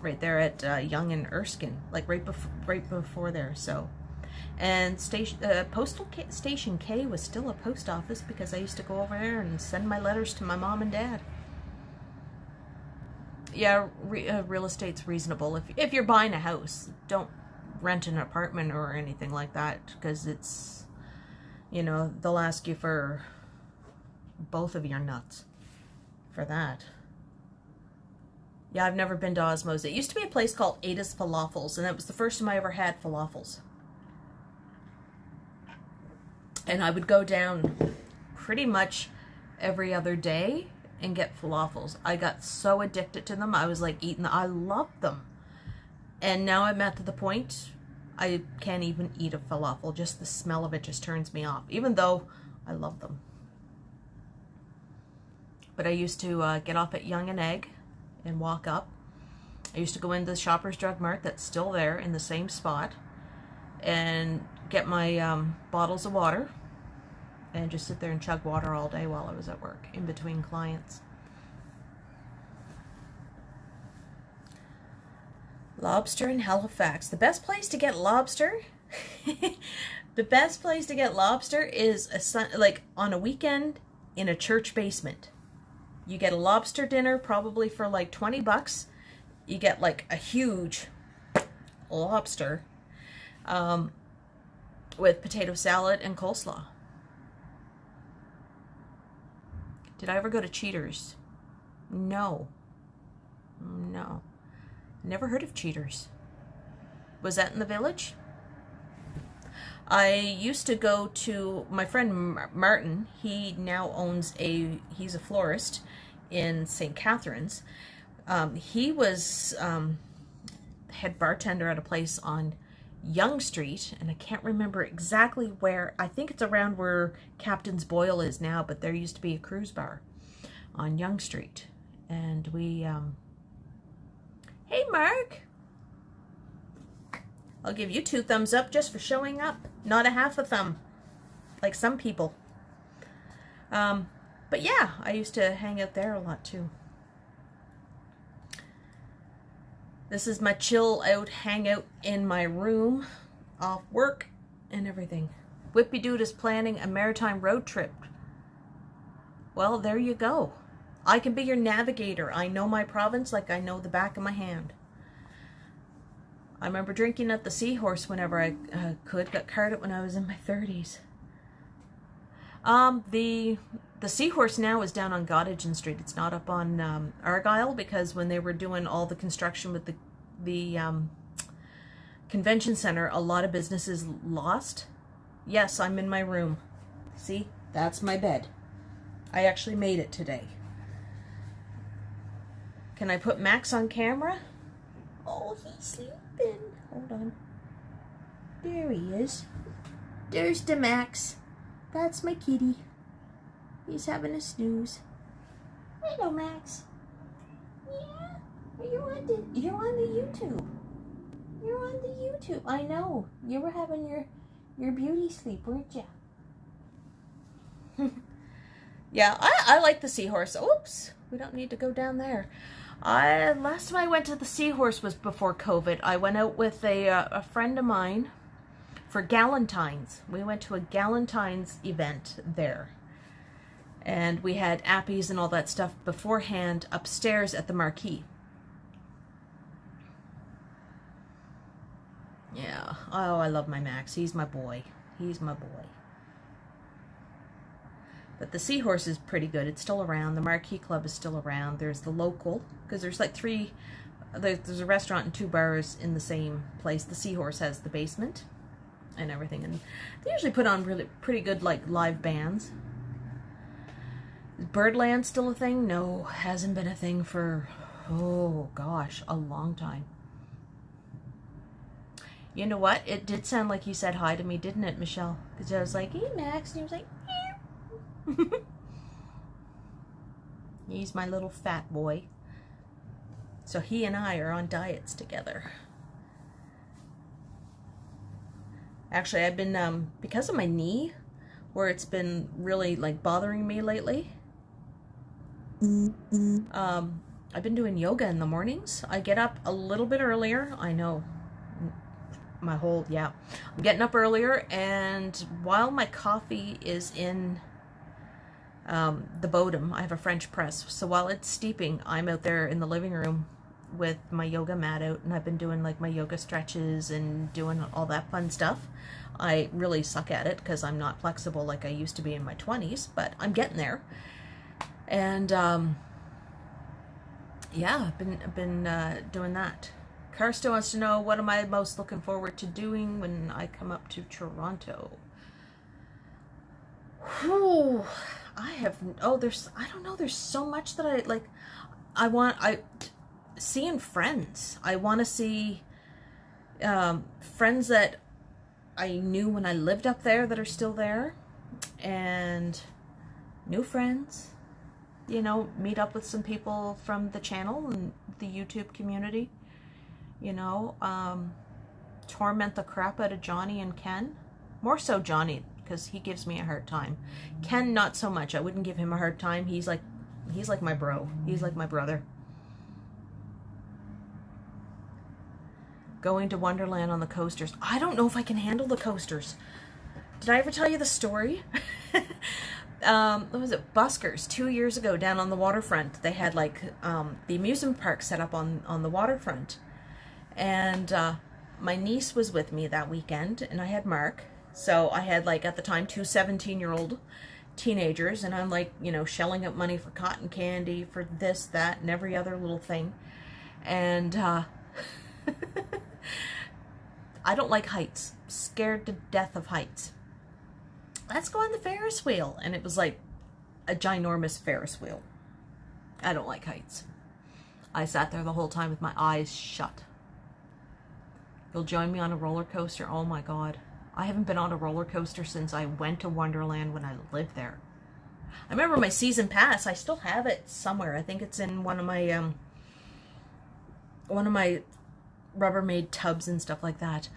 right there at Yonge and Erskine, like right before there. So, and Postal Station K was still a post office because I used to go over there and send my letters to my mom and dad. Yeah, real estate's reasonable. If you're buying a house, don't rent an apartment or anything like that, because it's, you know, they'll ask you for both of your nuts for that. Yeah, I've never been to Osmo's. It used to be a place called Ada's Falafels, and that was the first time I ever had falafels. And I would go down pretty much every other day and get falafels. I got so addicted to them. I was like eating them. I loved them. And now I'm at the point I can't even eat a falafel. Just the smell of it just turns me off, even though I love them. But I used to get off at Young and Egg and walk up. I used to go into the Shoppers Drug Mart that's still there in the same spot and get my bottles of water and just sit there and chug water all day while I was at work in between clients. Lobster in Halifax. The best place to get lobster the best place to get lobster is like on a weekend in a church basement. You get a lobster dinner probably for like 20 bucks. You get like a huge lobster with potato salad and coleslaw. Did I ever go to Cheaters? No. No. Never heard of Cheaters. Was that in the Village? I used to go to my friend Martin. He now owns he's a florist in St. Catharines. He was head bartender at a place on Yonge Street, and I can't remember exactly where. I think it's around where Captain's Boil is now, but there used to be a cruise bar on Yonge Street. And we, hey Mark! I'll give you 2 thumbs up just for showing up. Not a half a thumb, like some people. But yeah, I used to hang out there a lot too. This is my chill out hangout in my room, off work and everything. Whippy Dude is planning a maritime road trip. Well, there you go. I can be your navigator. I know my province like I know the back of my hand. I remember drinking at the Seahorse whenever I could. Got carded when I was in my 30s. The Seahorse now is down on Gottingen Street. It's not up on Argyle, because when they were doing all the construction with the convention center, a lot of businesses lost. Yes, I'm in my room. See, that's my bed. I actually made it today. Can I put Max on camera? Oh, he's sleeping. Hold on. There he is. There's the Max. That's my kitty. He's having a snooze. Hello, Max. Yeah? You're on the YouTube. You're on the YouTube. I know. You were having your beauty sleep, weren't you? Yeah, I like the Seahorse. Oops. We don't need to go down there. Last time I went to the Seahorse was before COVID. I went out with a friend of mine for Galentine's. We went to a Galentine's event there. And we had appies and all that stuff beforehand upstairs at the marquee. Yeah. Oh, I love my Max. He's my boy. He's my boy. But the Seahorse is pretty good. It's still around. The Marquee Club is still around. There's the local, because there's like there's a restaurant and 2 bars in the same place. The Seahorse has the basement and everything. And they usually put on really pretty good like live bands. Is Birdland still a thing? No, hasn't been a thing for, oh gosh, a long time. You know what? It did sound like he said hi to me, didn't it, Michelle? Because I was like, hey, Max. And he was like, he's my little fat boy. So he and I are on diets together. Actually, I've been, because of my knee, where it's been really like bothering me lately, I've been doing yoga in the mornings. I get up a little bit earlier. I know. I'm getting up earlier, and while my coffee is in the Bodum, I have a French press, so while it's steeping, I'm out there in the living room with my yoga mat out, and I've been doing like my yoga stretches and doing all that fun stuff. I really suck at it because I'm not flexible like I used to be in my 20s, but I'm getting there. And yeah, I've been doing that. Karsten wants to know, what am I most looking forward to doing when I come up to Toronto? Whew, I don't know, there's so much that I like. Seeing friends. I want to see friends that I knew when I lived up there that are still there, and new friends, you know, meet up with some people from the channel and the YouTube community, you know, torment the crap out of Johnny and Ken. More so Johnny, because he gives me a hard time. Ken, not so much. I wouldn't give him a hard time. He's like my bro. He's like my brother. Going to Wonderland on the coasters. I don't know if I can handle the coasters. Did I ever tell you the story? What was it? Buskers 2 years ago down on the waterfront. They had like the amusement park set up on the waterfront. And my niece was with me that weekend, and I had Mark. So I had, like, at the time, 2 17-year-old teenagers, and I'm like, you know, shelling up money for cotton candy, for this, that, and every other little thing. And I don't like heights. Scared to death of heights. Let's go on the Ferris wheel. And it was like a ginormous Ferris wheel. I don't like heights. I sat there the whole time with my eyes shut. You'll join me on a roller coaster? Oh my God. I haven't been on a roller coaster since I went to Wonderland when I lived there. I remember my season pass. I still have it somewhere. I think it's in one of my Rubbermaid tubs and stuff like that.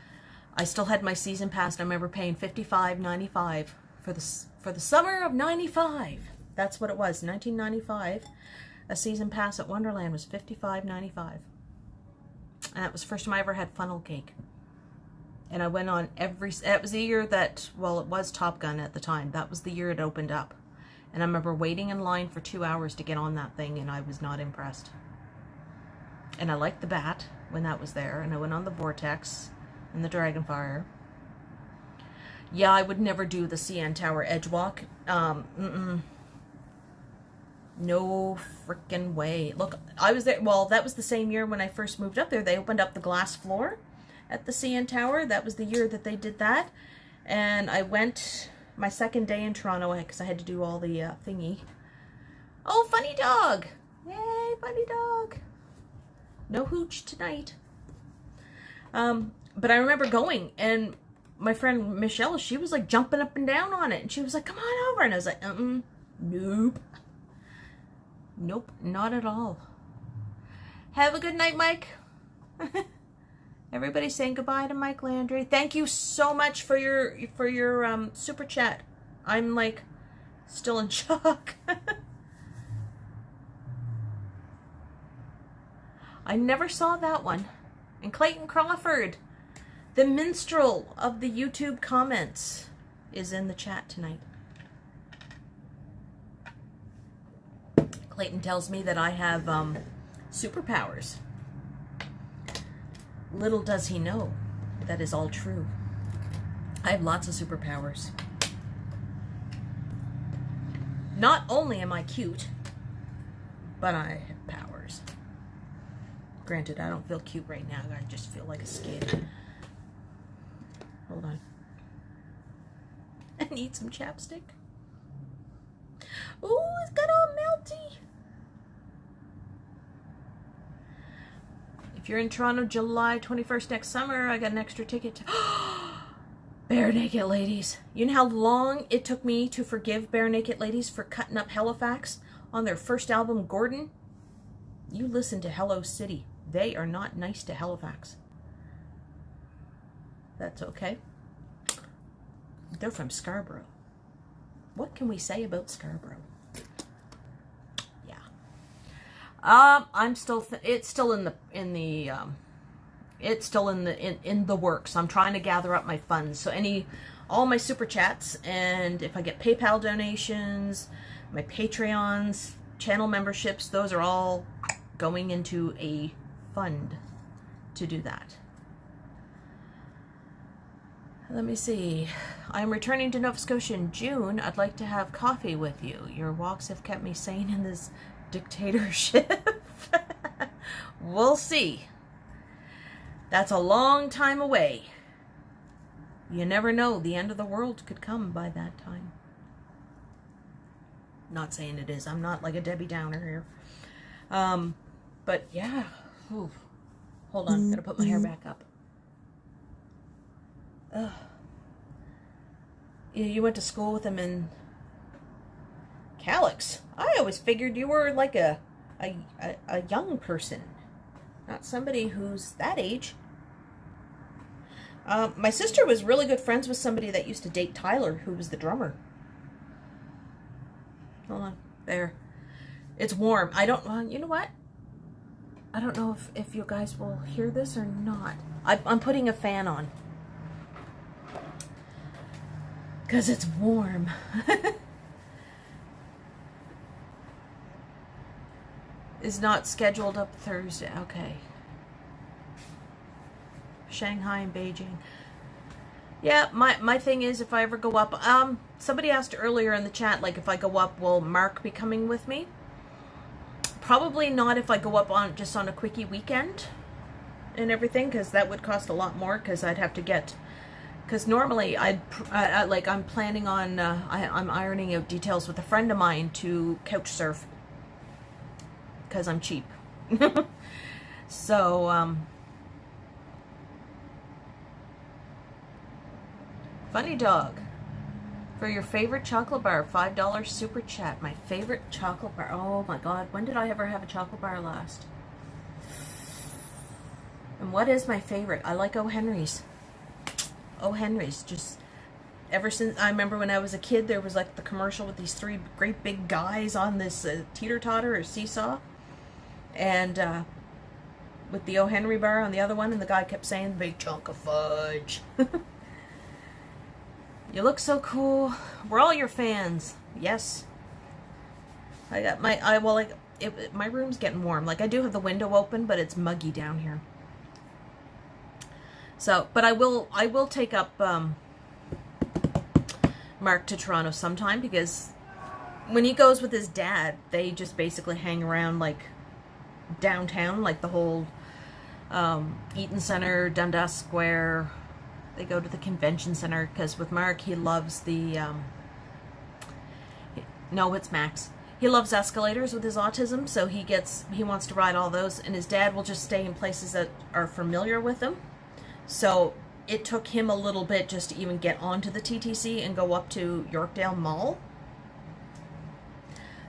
I still had my season pass, and I remember paying $55.95 for the summer of '95. That's what it was, 1995. A season pass at Wonderland was $55.95, and that was the first time I ever had funnel cake. And I went on it was the year that, well, it was Top Gun at the time. That was the year it opened up. And I remember waiting in line for 2 hours to get on that thing, and I was not impressed. And I liked the Bat when that was there, and I went on the Vortex and the Dragonfire. Yeah, I would never do the CN Tower Edge Walk. No freaking way. Look, I was there, well, that was the same year when I first moved up there. They opened up the glass floor at the CN Tower. That was the year that they did that. And I went my second day in Toronto because I had to do all the thingy. Oh, funny dog. Yay, funny dog. No hooch tonight. But I remember going, and my friend Michelle, she was like jumping up and down on it, and she was like, come on over. And I was like, nope. Nope, not at all. Have a good night, Mike. Everybody's saying goodbye to Mike Landry. Thank you so much for your super chat. I'm like still in shock. I never saw that one. And Clayton Crawford, the minstrel of the YouTube comments, is in the chat tonight. Clayton tells me that I have superpowers. Little does he know that is all true. I have lots of superpowers. Not only am I cute, but I have powers. Granted, I don't feel cute right now. I just feel like a skid. Hold on. I need some chapstick. Ooh, it's got all melty. If you're in Toronto July 21st next summer, I got an extra ticket. Bare Naked Ladies. You know how long it took me to forgive Bare Naked Ladies for cutting up Halifax on their first album, Gordon? You listen to Hello City. They are not nice to Halifax. That's okay. They're from Scarborough. What can we say about Scarborough? I'm still. It's still in the works. I'm trying to gather up my funds. So all my super chats, and if I get PayPal donations, my Patreons, channel memberships, those are all going into a fund to do that. Let me see. I'm returning to Nova Scotia in June. I'd like to have coffee with you. Your walks have kept me sane in this dictatorship. We'll see. That's a long time away. You never know. The end of the world could come by that time. Not saying it is. I'm not like a Debbie Downer here. But yeah. Ooh. Hold on. Gotta put my hair back up. Ugh. You went to school with him in Galaxy. I always figured you were like a young person, not somebody who's that age. My sister was really good friends with somebody that used to date Tyler, who was the drummer. Hold on, there. It's warm. I don't. You know what? I don't know if you guys will hear this or not. I'm putting a fan on. Because it's warm. Is not scheduled up Thursday. Okay. Shanghai and Beijing. Yeah, my thing is if I ever go up, somebody asked earlier in the chat, like if I go up, will Mark be coming with me? Probably not if I go up on just on a quickie weekend and everything, because that would cost a lot more, because I'd have to get... Because normally I'm planning on, I'm ironing out details with a friend of mine to couch surf. Because I'm cheap. So, Funny Dog. For your favorite chocolate bar, $5 super chat. My favorite chocolate bar. Oh my god, when did I ever have a chocolate bar last? And what is my favorite? I like O. Henry's. O. Henry's, just ever since I remember when I was a kid, there was like the commercial with these three great big guys on this teeter-totter or seesaw, and with the O. Henry bar on the other one, and the guy kept saying, "Big chunk of fudge." You look so cool. We're all your fans. Yes. I got my my room's getting warm. Like I do have the window open, but it's muggy down here. So, but I will take up Mark to Toronto sometime, because when he goes with his dad, they just basically hang around like downtown, like the whole Eaton Center, Dundas Square. They go to the convention center, because with Mark, he loves the no, it's Max. He loves escalators with his autism, so he wants to ride all those, and his dad will just stay in places that are familiar with him. So it took him a little bit just to even get onto the TTC and go up to Yorkdale Mall.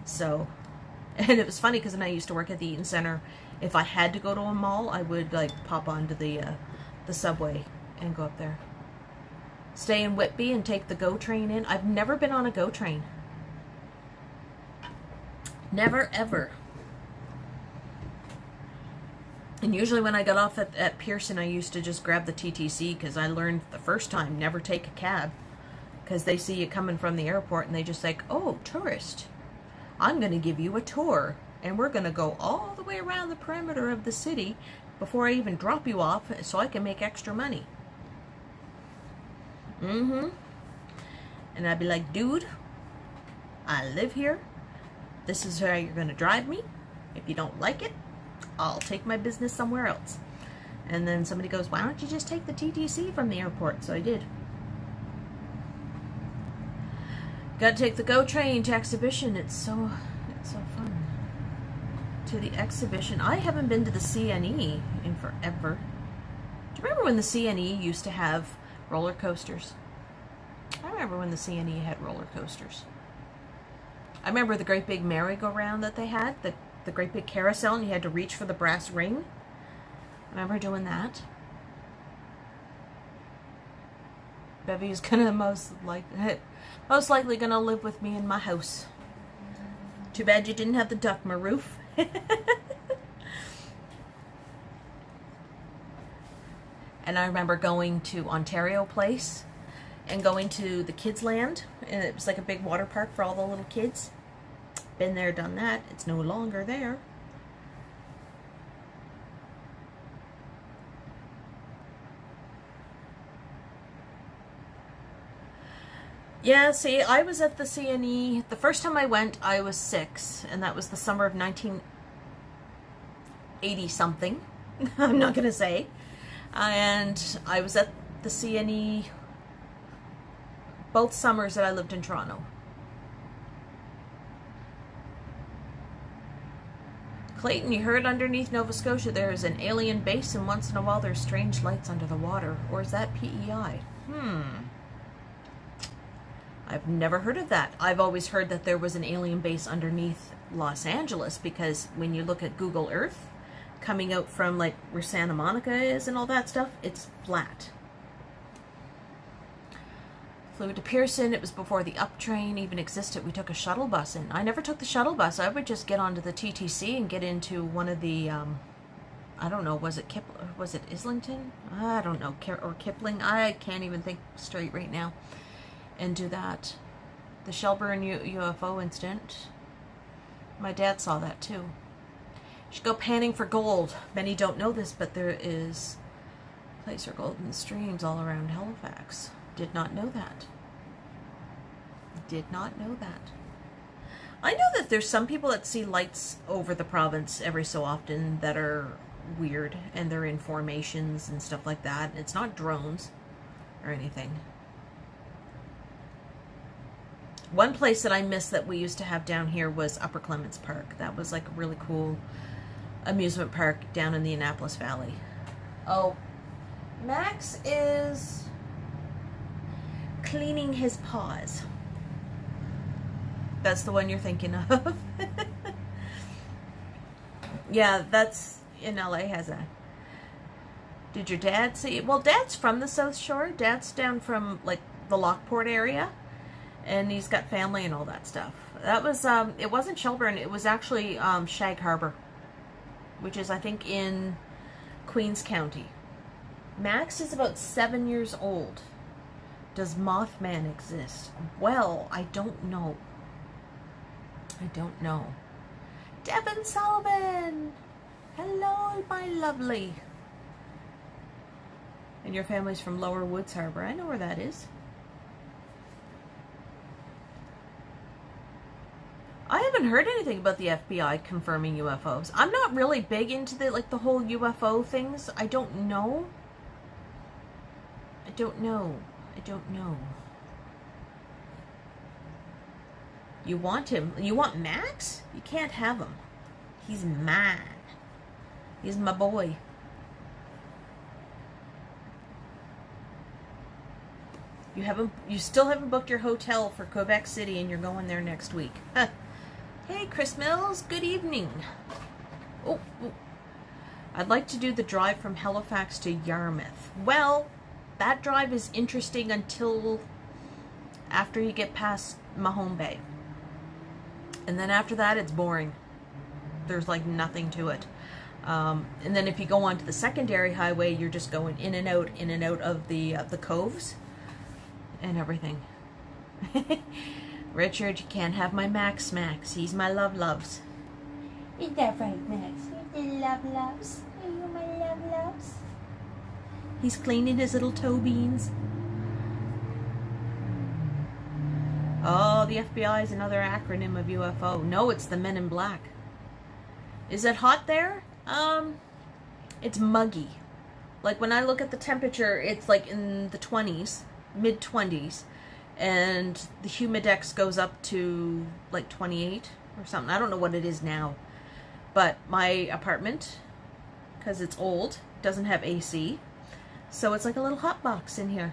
So, and it was funny because when I used to work at the Eaton Center, if I had to go to a mall, I would like pop onto the subway and go up there. Stay in Whitby and take the GO train in. I've never been on a GO train. Never, ever. And usually when I got off at Pearson, I used to just grab the TTC, because I learned the first time, never take a cab. Because they see you coming from the airport and they just like, "Oh, tourist, I'm going to give you a tour. And we're going to go all the way around the perimeter of the city before I even drop you off so I can make extra money." And I'd be like, "Dude, I live here. This is how you're going to drive me. If you don't like it, I'll take my business somewhere else." And then somebody goes, "Why don't you just take the TTC from the airport?" So I did. Got to take the GO train to exhibition. It's so fun. To the exhibition. I haven't been to the CNE in forever. Do you remember when the CNE used to have roller coasters? I remember when the CNE had roller coasters. I remember the great big merry-go-round that they had, the great big carousel, and you had to reach for the brass ring. I remember doing that. Bevie's gonna most likely gonna live with me in my house. Too bad you didn't have the Duckmer roof. And I remember going to Ontario Place and going to the Kids Land, and it was like a big water park for all the little kids. Been there, done that. It's no longer there. Yeah, see, I was at the CNE, the first time I went, I was 6, and that was the summer of 1980 something. I'm not going to say. And I was at the CNE both summers that I lived in Toronto. Clayton, you heard underneath Nova Scotia there is an alien base, and once in a while there's strange lights under the water. Or is that PEI? I've never heard of that. I've always heard that there was an alien base underneath Los Angeles, because when you look at Google Earth, coming out from like where Santa Monica is and all that stuff, it's flat. Flew to Pearson. It was before the up train even existed. We took a shuttle bus in. I never took the shuttle bus. I would just get onto the TTC and get into one of the, I don't know, was it Islington? I don't know, or Kipling. I can't even think straight right now. And do that. The Shelburne UFO incident. My dad saw that too. You should go panning for gold. Many don't know this, but there is a place for golden streams all around Halifax. Did not know that. Did not know that. I know that there's some people that see lights over the province every so often that are weird, and they're in formations and stuff like that. It's not drones or anything. One place that I miss that we used to have down here was Upper Clements Park. That was like a really cool amusement park down in the Annapolis Valley. Oh, Max is cleaning his paws. That's the one you're thinking of. Yeah, that's in LA, has a. Did your dad see? Well, Dad's from the South Shore. Dad's down from like the Lockport area. And he's got family and all that stuff. That was, it wasn't Shelburne, it was actually Shag Harbor, which is, I think, in Queens County. Max is about 7 years old. Does Mothman exist? Well, I don't know. I don't know. Devin Sullivan! Hello, my lovely. And your family's from Lower Woods Harbor. I know where that is. I haven't heard anything about the FBI confirming UFOs. I'm not really big into the whole UFO things. I don't know. I don't know. You want him? You want Max? You can't have him. He's mine. He's my boy. You still haven't booked your hotel for Quebec City, and you're going there next week. Hey, Chris Mills, good evening. Oh, I'd like to do the drive from Halifax to Yarmouth. Well, that drive is interesting until after you get past Mahone Bay. And then after that, it's boring. There's like nothing to it. And then if you go onto the secondary highway, you're just going in and out of the coves and everything. Richard, you can't have my Max. He's my loves. Is that right, Max? You're the loves. Are you my loves? He's cleaning his little toe beans. Oh, the FBI is another acronym of UFO. No, it's the Men in Black. Is it hot there? It's muggy. Like when I look at the temperature, it's like in the 20s, mid-20s. And the humidex goes up to like 28 or something. I don't know what it is now. But my apartment, because it's old, doesn't have AC. So it's like a little hot box in here.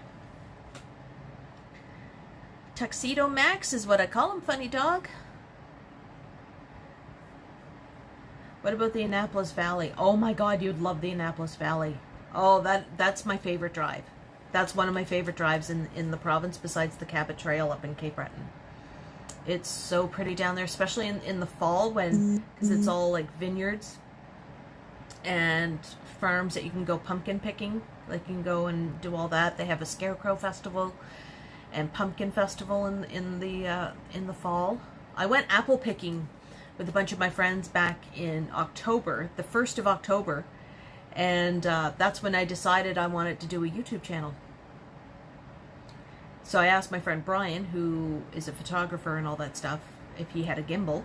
Tuxedo Max is what I call him, funny dog. What about the Annapolis Valley? Oh my God, you'd love the Annapolis Valley. Oh, that's my favorite drive. That's one of my favorite drives in the province, besides the Cabot Trail up in Cape Breton. It's so pretty down there, especially in the fall, because it's all like vineyards and farms that you can go pumpkin picking. Like you can go and do all that. They have a Scarecrow Festival and Pumpkin Festival in the fall. I went apple picking with a bunch of my friends back in October, the 1st of October. And that's when I decided I wanted to do a YouTube channel. So I asked my friend Brian, who is a photographer and all that stuff, if he had a gimbal,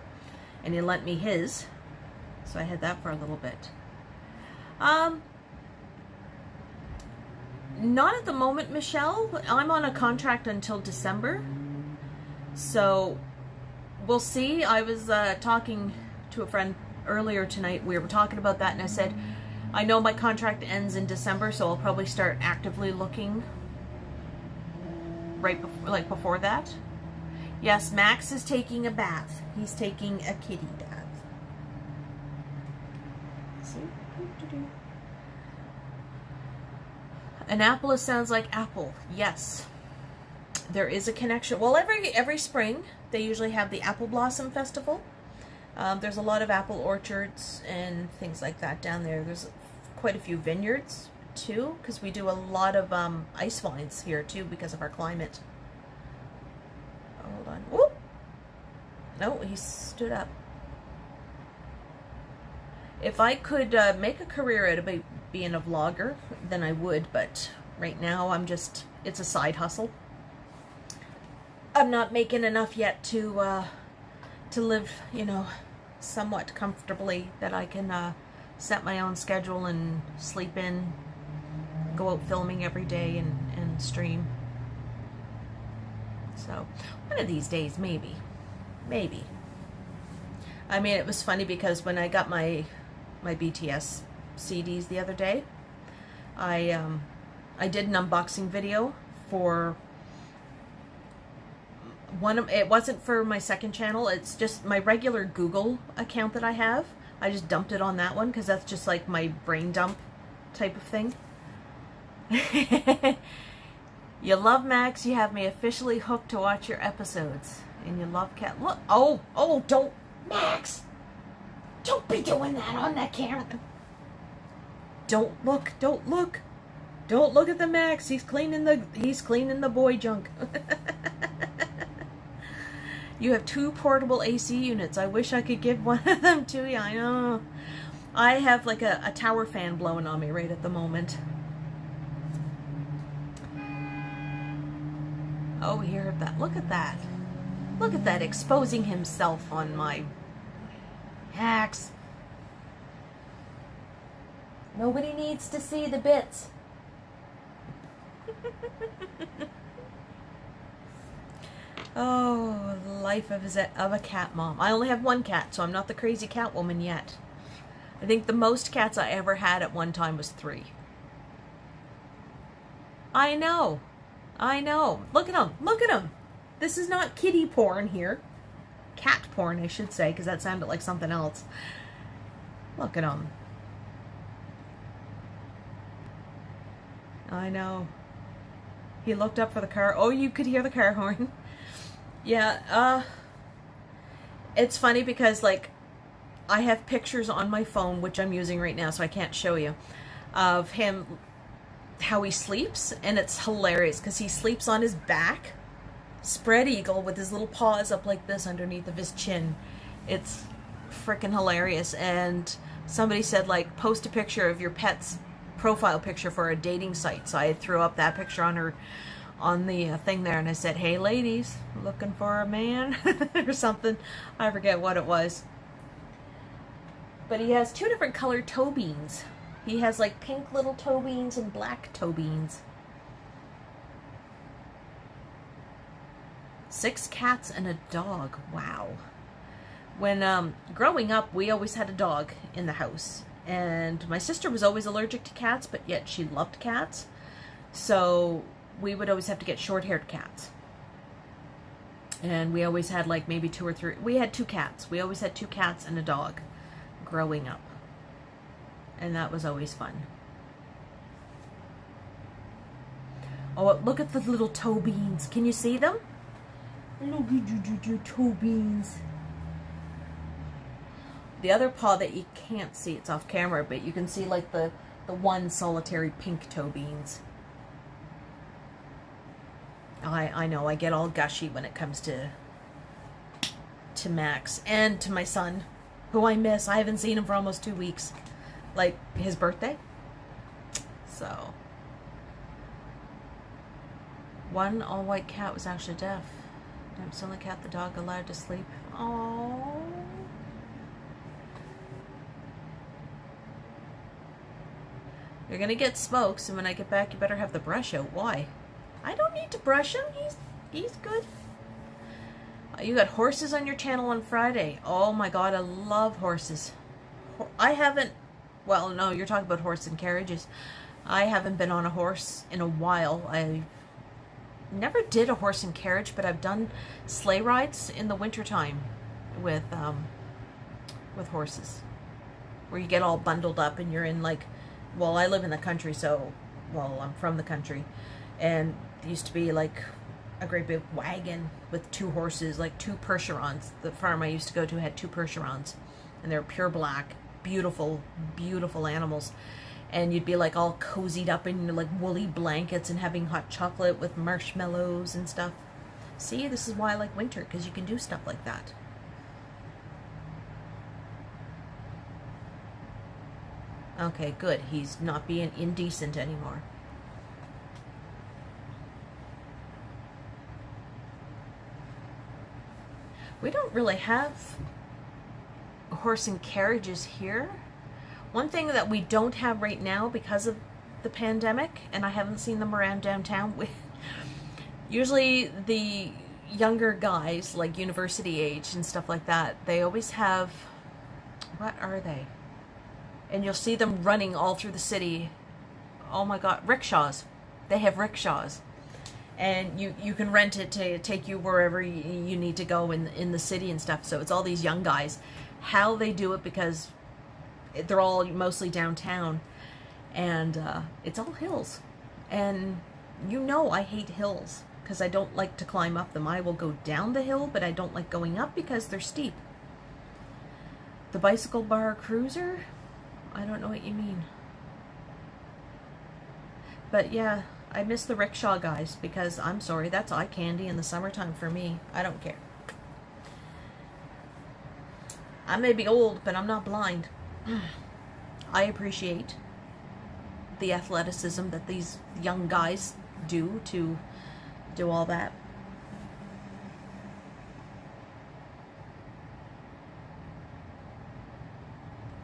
and he lent me his. So I had that for a little bit. Not at the moment, Michelle. I'm on a contract until December. So we'll see. I was talking to a friend earlier tonight. We were talking about that, and I said, I know my contract ends in December, so I'll probably start actively looking right before that. Yes, Max is taking a bath. He's taking a kitty bath. See? Annapolis sounds like apple. Yes. There is a connection. Well, every spring, they usually have the Apple Blossom Festival. There's a lot of apple orchards and things like that down there. There's quite a few vineyards, too, because we do a lot of ice vines here, too, because of our climate. Hold on. Whoop! No, he stood up. If I could make a career out of being a vlogger, then I would, but right now it's a side hustle. I'm not making enough yet to live, you know, somewhat comfortably, that I can set my own schedule and sleep in, go out filming every day and stream. So one of these days, maybe. I mean, it was funny because when I got my BTS CDs the other day, I did an unboxing video for it wasn't for my second channel, it's just my regular Google account that I have. I just dumped it on that one because that's just like my brain dump type of thing. You love Max, you have me officially hooked to watch your episodes. And you love cat. Look, oh, don't, Max! Don't be doing that on that camera. Don't look. Don't look at the Max. He's cleaning the boy junk. You have 2 portable AC units. I wish I could give one of them to you. I know. I have like a tower fan blowing on me right at the moment. Oh, he heard that. Look at that. Look at that, exposing himself on my hacks. Nobody needs to see the bits. Oh, the life of a cat mom. I only have 1 cat, so I'm not the crazy cat woman yet. I think the most cats I ever had at one time was 3. I know. Look at him. Look at him. This is not kitty porn here. Cat porn, I should say, because that sounded like something else. Look at him. I know. He looked up for the car. Oh, you could hear the car horn. Yeah, it's funny because, like, I have pictures on my phone, which I'm using right now, so I can't show you, of him, how he sleeps, and it's hilarious, because he sleeps on his back, spread eagle, with his little paws up like this underneath of his chin. It's freaking hilarious, and somebody said, like, post a picture of your pet's profile picture for a dating site, so I threw up that picture on the thing there, and I said, hey ladies, looking for a man? Or something. I forget what it was. But he has 2 different colored toe beans. He has like pink little toe beans and black toe beans. 6 cats and a dog. Wow. When growing up, we always had a dog in the house, and my sister was always allergic to cats, but yet she loved cats, so we would always have to get short-haired cats. And we always had like maybe 2 or 3. We had 2 cats. We always had 2 cats and a dog growing up. And that was always fun. Oh, look at the little toe beans. Can you see them? Look at your toe beans. The other paw that you can't see, it's off camera, but you can see like the one solitary pink toe beans. I know, I get all gushy when it comes to Max and to my son, who I miss. I haven't seen him for almost 2 weeks. Like his birthday. So One all-white cat was actually deaf. I'm still a cat, the dog allowed to sleep. Oh. You're gonna get smokes, and when I get back, you better have the brush out. Why? I don't need to brush him. He's good. You got horses on your channel on Friday. Oh my God, I love horses. I haven't. Well, no, you're talking about horse and carriages. I haven't been on a horse in a while. I never did a horse and carriage, but I've done sleigh rides in the wintertime with horses, where you get all bundled up and you're in like, well, I live in the country, so, well, I'm from the country, and there used to be like a great big wagon with 2 horses, like 2 Percherons. The farm I used to go to had 2 Percherons, and they're pure black, beautiful, beautiful animals. And you'd be like all cozied up in like woolly blankets and having hot chocolate with marshmallows and stuff. See, this is why I like winter, because you can do stuff like that. Okay, good. He's not being indecent anymore. We don't really have horse and carriages here. One thing that we don't have right now because of the pandemic, and I haven't seen them around downtown, usually the younger guys, like university age and stuff like that, they always have, what are they? And you'll see them running all through the city. Oh my God, rickshaws. They have rickshaws. And you can rent it to take you wherever you need to go in the city and stuff. So it's all these young guys. How they do it, because they're all mostly downtown, and it's all hills. And you know I hate hills, because I don't like to climb up them. I will go down the hill, but I don't like going up because they're steep. The bicycle bar cruiser? I don't know what you mean. But yeah, I miss the rickshaw guys, because I'm sorry, that's eye candy in the summertime for me. I don't care. I may be old, but I'm not blind. I appreciate the athleticism that these young guys do to do all that.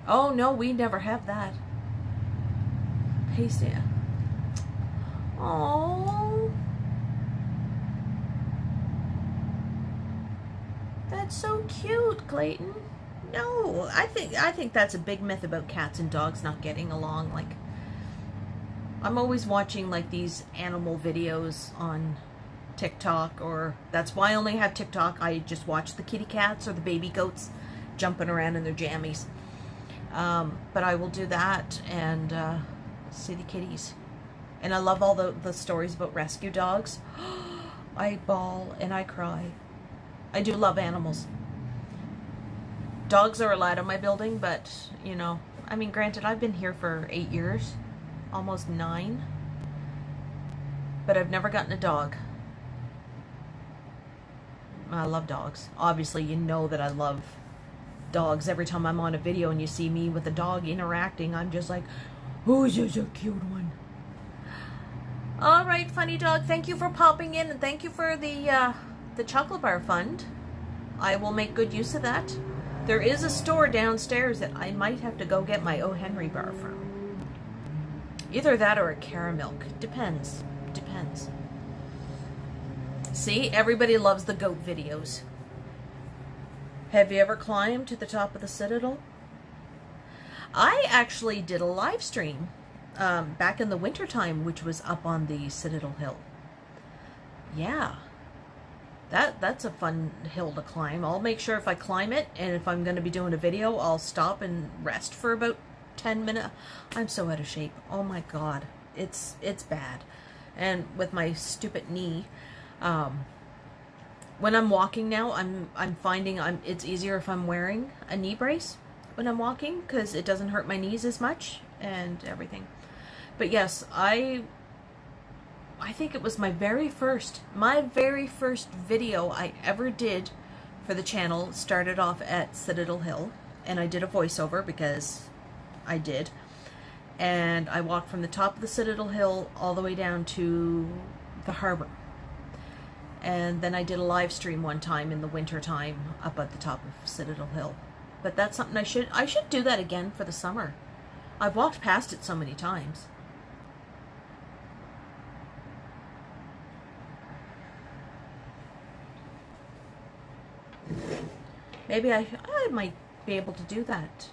Oh no, we never have that. Pasty. Oh, that's so cute, Clayton. No, I think that's a big myth about cats and dogs not getting along. Like, I'm always watching like these animal videos on TikTok, or that's why I only have TikTok. I just watch the kitty cats or the baby goats jumping around in their jammies. But I will do that and see the kitties. And I love all the stories about rescue dogs. I bawl and I cry. I do love animals. Dogs are allowed in my building, but, you know, I mean, granted, I've been here for 8 years, almost 9, but I've never gotten a dog. I love dogs. Obviously, you know that I love dogs. Every time I'm on a video and you see me with a dog interacting, I'm just like, oh, this is a cute one. All right, funny dog, thank you for popping in, and thank you for the chocolate bar fund. I will make good use of that. There is a store downstairs that I might have to go get my O. Henry bar from. Either that or a caramilk. Depends. Depends. See, everybody loves the goat videos. Have you ever climbed to the top of the Citadel? I actually did a live stream back in the wintertime, which was up on the Citadel Hill. Yeah. That's a fun hill to climb. I'll make sure if I climb it, and if I'm going to be doing a video, I'll stop and rest for about 10 minutes. I'm so out of shape. Oh my God. It's bad. And with my stupid knee, when I'm walking now, I'm finding it's easier if I'm wearing a knee brace when I'm walking, because it doesn't hurt my knees as much and everything. But yes, I think it was my very first video I ever did for the channel started off at Citadel Hill, and I did a voiceover because I did, and I walked from the top of the Citadel Hill all the way down to the harbor, And then I did a live stream one time in the winter time up at the top of Citadel Hill. But that's something I should do that again for the summer. I've walked past it so many times. Maybe I might be able to do that.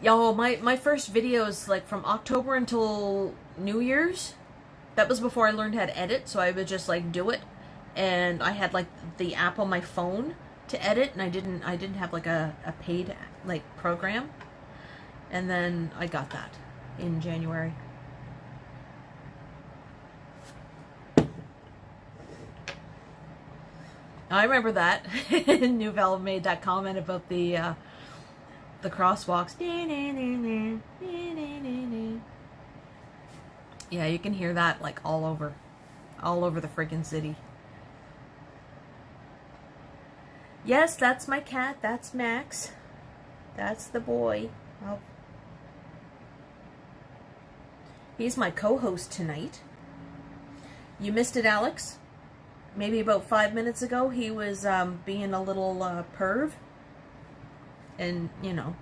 Yo, my first videos, like from October until New Year's, that was before I learned how to edit, so I would just like do it. And I had like the app on my phone to edit, and I didn't have like a paid like program. And then I got that in January. I remember that. Nouvelle made that comment about the crosswalks. Yeah, you can hear that like all over the friggin' city. Yes, that's my cat. That's Max. That's the boy. Oh. He's my co-host tonight. You missed it, Alex. Maybe about 5 minutes ago, he was being a little perv. And, you know.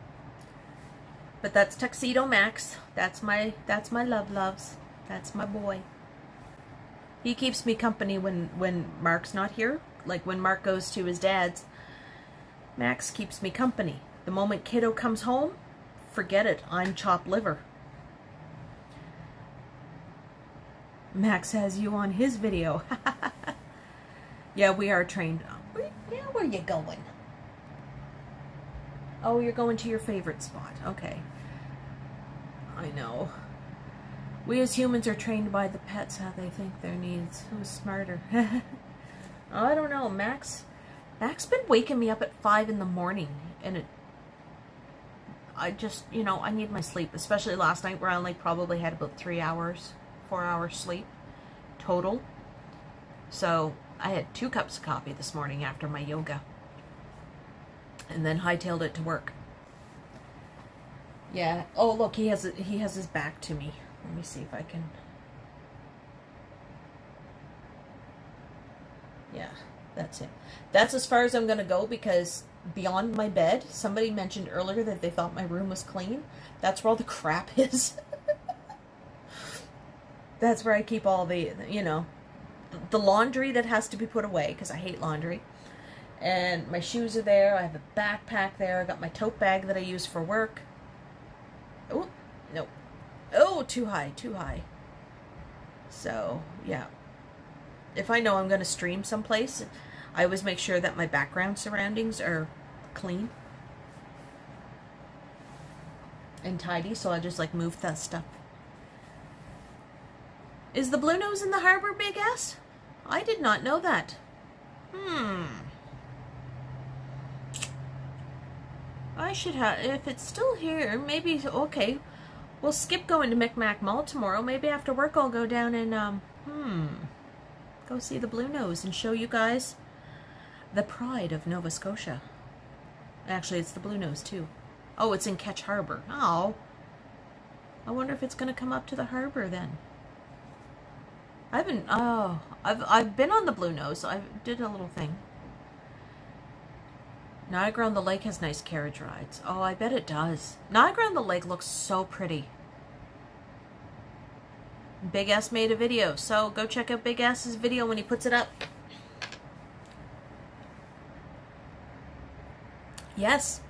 But that's Tuxedo Max. That's my loves. That's my boy. He keeps me company when Mark's not here. Like when Mark goes to his dad's, Max keeps me company. The moment kiddo comes home, forget it. I'm chopped liver. Max has you on his video. Yeah, we are trained. Yeah, where you going? Oh, you're going to your favorite spot. Okay. I know. We as humans are trained by the pets how they think their needs. Who's smarter? I don't know. Mac's been waking me up at 5 in the morning, and I just, you know, I need my sleep, especially last night where I only probably had about 4 hours sleep total. So I had 2 cups of coffee this morning after my yoga, and then hightailed it to work. Yeah. Oh, look, he has his back to me. Let me see if I can. Yeah, that's him. That's as far as I'm gonna go, because beyond my bed, somebody mentioned earlier that they thought my room was clean. That's where all the crap is. That's where I keep all the, you know, the laundry that has to be put away, because I hate laundry. And my shoes are there. I have a backpack there. I got my tote bag that I use for work. Oh, no. Oh, too high, too high. So, yeah. If I know I'm going to stream someplace, I always make sure that my background surroundings are clean and tidy, so I just like move that stuff. Is the blue nose in the harbor, Big S? I did not know that. I should have, if it's still here, maybe, okay, we'll skip going to Micmac Mall tomorrow. Maybe after work I'll go down and, go see the blue nose and show you guys the pride of Nova Scotia. Actually, it's the blue nose too. Oh, it's in Ketch Harbor. Oh, I wonder if it's going to come up to the harbor then. I've been on the blue nose. I did a little thing. Niagara on the Lake has nice carriage rides. Oh, I bet it does. Niagara on the Lake looks so pretty. Big S made a video, so go check out Big S's video when he puts it up. Yes,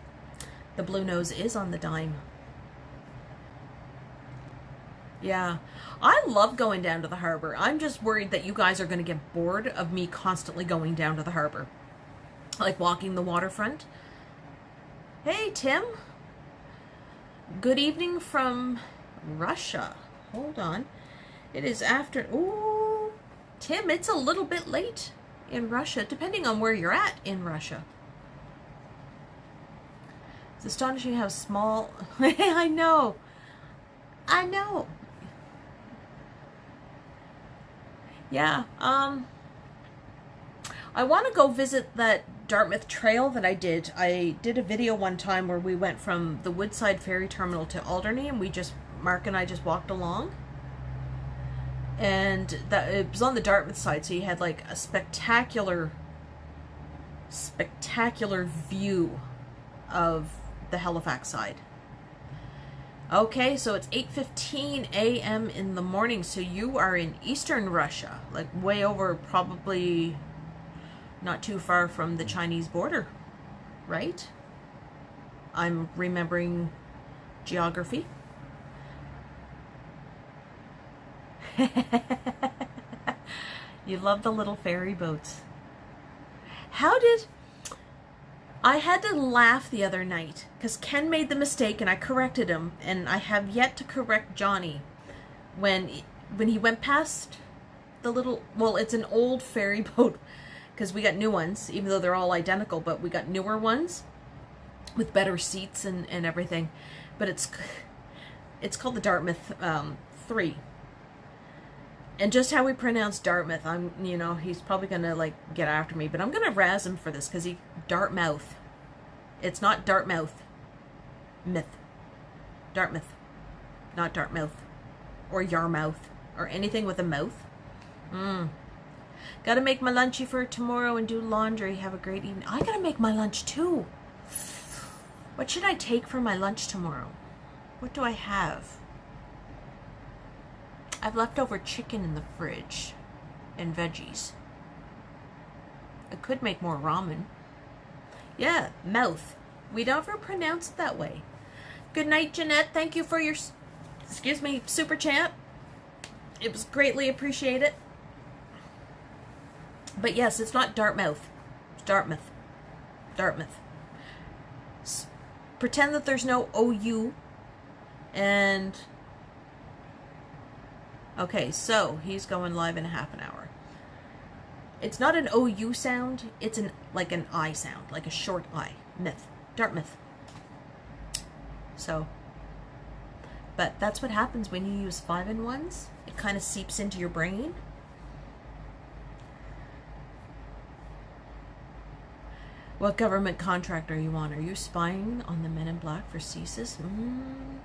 the blue nose is on the dime. Yeah, I love going down to the harbor. I'm just worried that you guys are going to get bored of me constantly going down to the harbor. Like walking the waterfront. Hey, Tim. Good evening from Russia. Hold on. It is after... Ooh, Tim, it's a little bit late in Russia, depending on where you're at in Russia. It's astonishing how small... I know. I know. Yeah, I want to go visit that Dartmouth Trail that I did. I did a video one time where we went from the Woodside Ferry Terminal to Alderney, and Mark and I just walked along. And that it was on the Dartmouth side, so you had like a spectacular view of the Halifax side. Okay, so it's 8:15 a.m. in the morning, so you are in Eastern Russia, like way over, probably not too far from the Chinese border, right? I'm remembering geography. You love the little ferry boats. I had to laugh the other night because Ken made the mistake and I corrected him, and I have yet to correct Johnny when he went past the little, well, it's an old ferry boat because we got new ones, even though they're all identical, but we got newer ones with better seats and everything. But it's called the Dartmouth 3. And just how we pronounce Dartmouth, he's probably gonna like get after me, but I'm gonna razz him for this because Dartmouth. It's not Dartmouth. Dartmouth. Not Dartmouth. Or Yarmouth. Or anything with a mouth. Gotta make my lunchy for tomorrow and do laundry. Have a great evening. I gotta make my lunch too. What should I take for my lunch tomorrow? What do I have? I've leftover chicken in the fridge and veggies. I could make more ramen. Yeah, mouth. We don't ever pronounce it that way. Good night, Jeanette. Thank you for your, super chat. It was greatly appreciated. But yes, it's not Dartmouth. It's Dartmouth. Dartmouth. Pretend that there's no OU. And okay, so he's going live in a half an hour. It's not an OU sound, it's like an I sound, like a short I. Dartmouth. So, but that's what happens when you use 5-in-1s. It kind of seeps into your brain. What government contract are you on? Are you spying on the Men in Black for CSIS?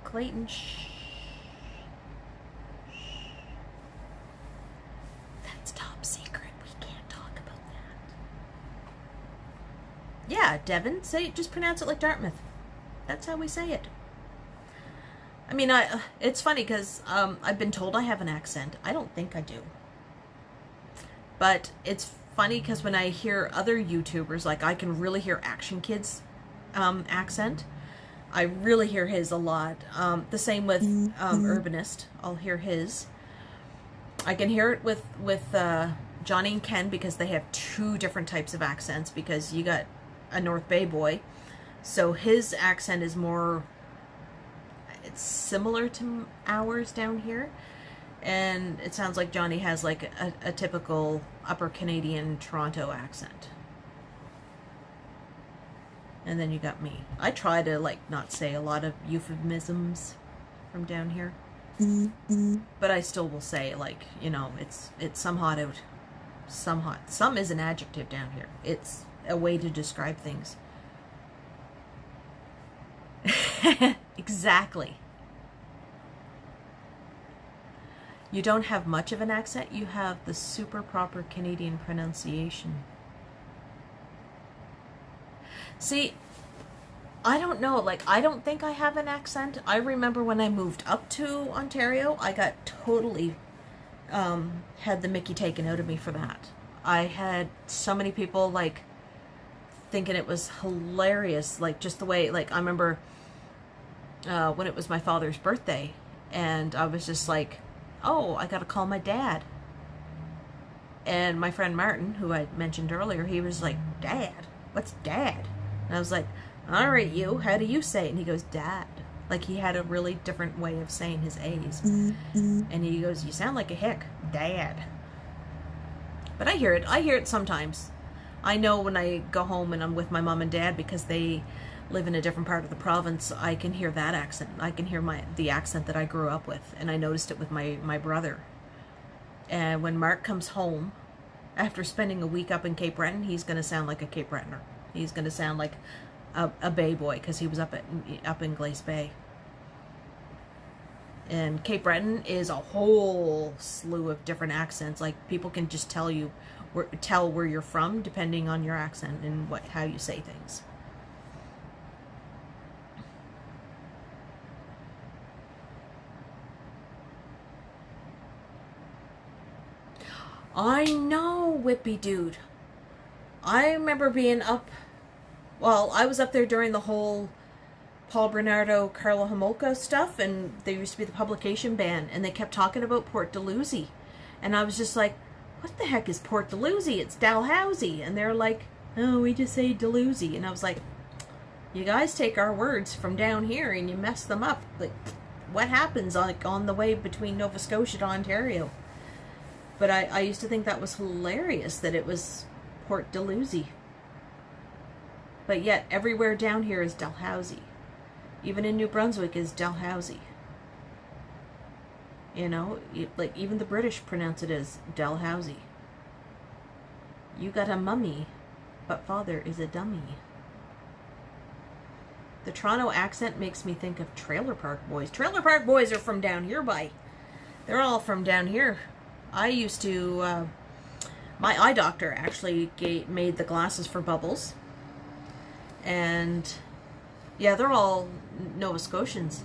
Clayton, shh. That's top secret. We can't talk about that. Yeah, Devin, just pronounce it like Dartmouth. That's how we say it. I mean, it's funny because I've been told I have an accent. I don't think I do. But it's funny because when I hear other YouTubers, like I can really hear Action Kid's accent. I really hear his a lot. The same with Urbanist. I'll hear his. I can hear it with Johnny and Ken because they have two different types of accents, because you got a North Bay boy. So his accent is more, it's similar to ours down here. And it sounds like Johnny has like a typical upper Canadian Toronto accent. And then you got me. I try to like not say a lot of euphemisms from down here. But I still will say, like, it's some hot out. Some hot. Some is an adjective down here. It's a way to describe things. Exactly. You don't have much of an accent, you have the super proper Canadian pronunciation. See, I don't know, like, I don't think I have an accent. I remember when I moved up to Ontario, I got totally had the mickey taken out of me for that. I had so many people, like, thinking it was hilarious, like, just the way, like, I remember when it was my father's birthday, and I was just like, oh, I gotta call my dad. And my friend Martin, who I mentioned earlier, he was like, Dad? What's Dad? And I was like, all right, how do you say it? And he goes, Dad. Like, he had a really different way of saying his A's. And he goes, you sound like a hick. Dad. But I hear it sometimes. I know when I go home and I'm with my mom and dad, because they live in a different part of the province, I can hear that accent. I can hear the accent that I grew up with, and I noticed it with my brother. And when Mark comes home, after spending a week up in Cape Breton, he's going to sound like a Cape Bretoner. He's going to sound like a Bay boy, because he was up in Glace Bay. And Cape Breton is a whole slew of different accents. Like, people can just tell where you're from depending on your accent and how you say things. I know, Whippy dude. I remember being up, well, I was up there during the whole Paul Bernardo, Carla Homolka stuff, and there used to be the publication ban, and they kept talking about Port Dalhousie. And I was just like, what the heck is Port Dalhousie? It's Dalhousie. And they're like, oh, we just say Dalhousie. And I was like, you guys take our words from down here and you mess them up. Like, what happens on the way between Nova Scotia to Ontario? But I used to think that was hilarious that it was Port Dalhousie. But yet, everywhere down here is Dalhousie. Even in New Brunswick is Dalhousie. You know, like even the British pronounce it as Dalhousie. You got a mummy, but father is a dummy. The Toronto accent makes me think of Trailer Park Boys. Trailer Park Boys are from down here, they're all from down here. I used to, my eye doctor actually made the glasses for Bubbles. And, yeah, they're all Nova Scotians.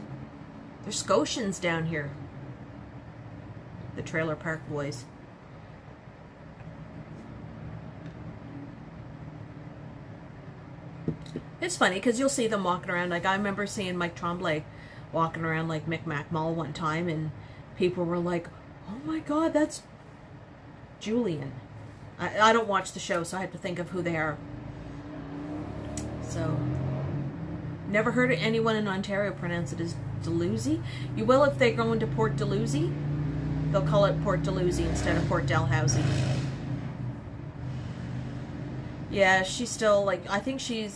They're Scotians down here. The Trailer Park Boys. It's funny, because you'll see them walking around. Like, I remember seeing Mike Tremblay walking around, like, Micmac Mall one time, and people were like, oh my god, that's Julian. I don't watch the show, so I have to think of who they are. So, never heard anyone in Ontario pronounce it as Dalhousie. You will if they go into Port Dalhousie. They'll call it Port Dalhousie instead of Port Dalhousie. Yeah, she's still, like, I think she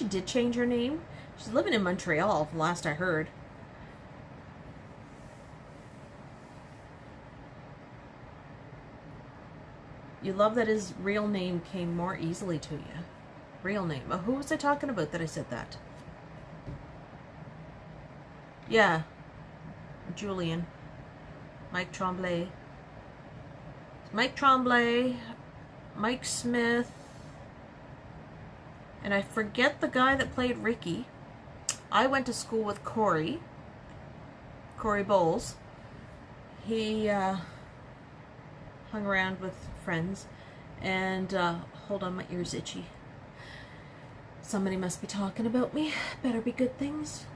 did change her name. She's living in Montreal, last I heard. You love that his real name came more easily to you. Real name. Oh, who was I talking about that I said that? Yeah. Julian. Mike Tremblay. Mike Tremblay. Mike Smith. And I forget the guy that played Ricky. I went to school with Corey Bowles. He hung around with friends. And hold on, my ear's itchy. Somebody must be talking about me. Better be good things.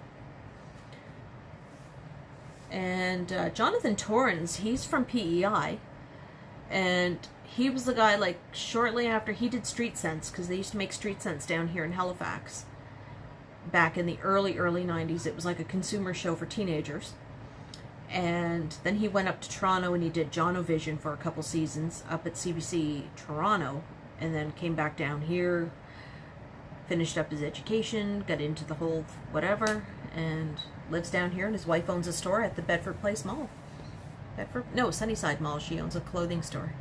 And Jonathan Torrens, he's from PEI. And he was the guy, like, shortly after he did Street Sense, because they used to make Street Sense down here in Halifax. Back in the early 90s. It was like a consumer show for teenagers. And then he went up to Toronto and he did Jonovision for a couple seasons up at CBC Toronto. And then came back down here, finished up his education, got into the whole whatever, and lives down here, and his wife owns a store at the Bedford Place Mall. Sunnyside Mall. She owns a clothing store.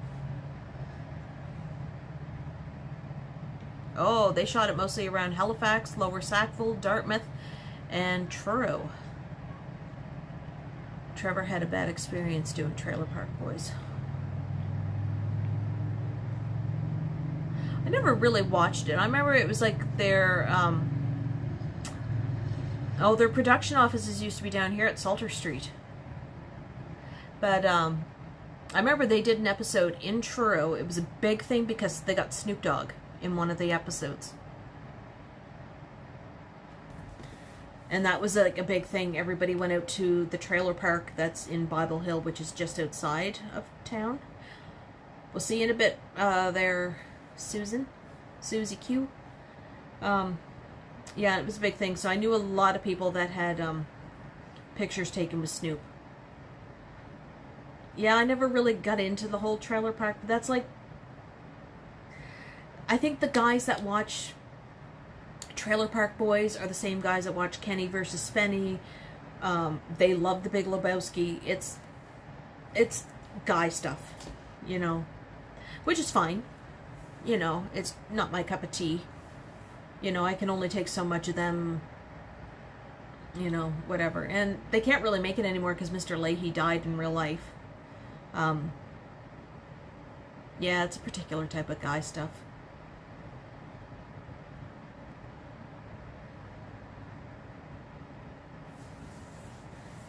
Oh, they shot it mostly around Halifax, Lower Sackville, Dartmouth, and Truro. Trevor had a bad experience doing Trailer Park Boys. I never really watched it. I remember it was like their production offices used to be down here at Salter Street. But I remember they did an episode in Truro. It was a big thing because they got Snoop Dogg in one of the episodes. And that was like a big thing. Everybody went out to the trailer park that's in Bible Hill, which is just outside of town. We'll see you in a bit there, Susie Q. Yeah, it was a big thing. So I knew a lot of people that had pictures taken with Snoop. Yeah, I never really got into the whole trailer park. But that's like, I think the guys that watch Trailer Park Boys are the same guys that watch Kenny versus Spenny. They love The Big Lebowski. It's guy stuff, you know, which is fine. You know, it's not my cup of tea. You know, I can only take so much of them you know, whatever. And they can't really make it anymore because Mr. Leahy died in real life. Yeah, it's a particular type of guy stuff.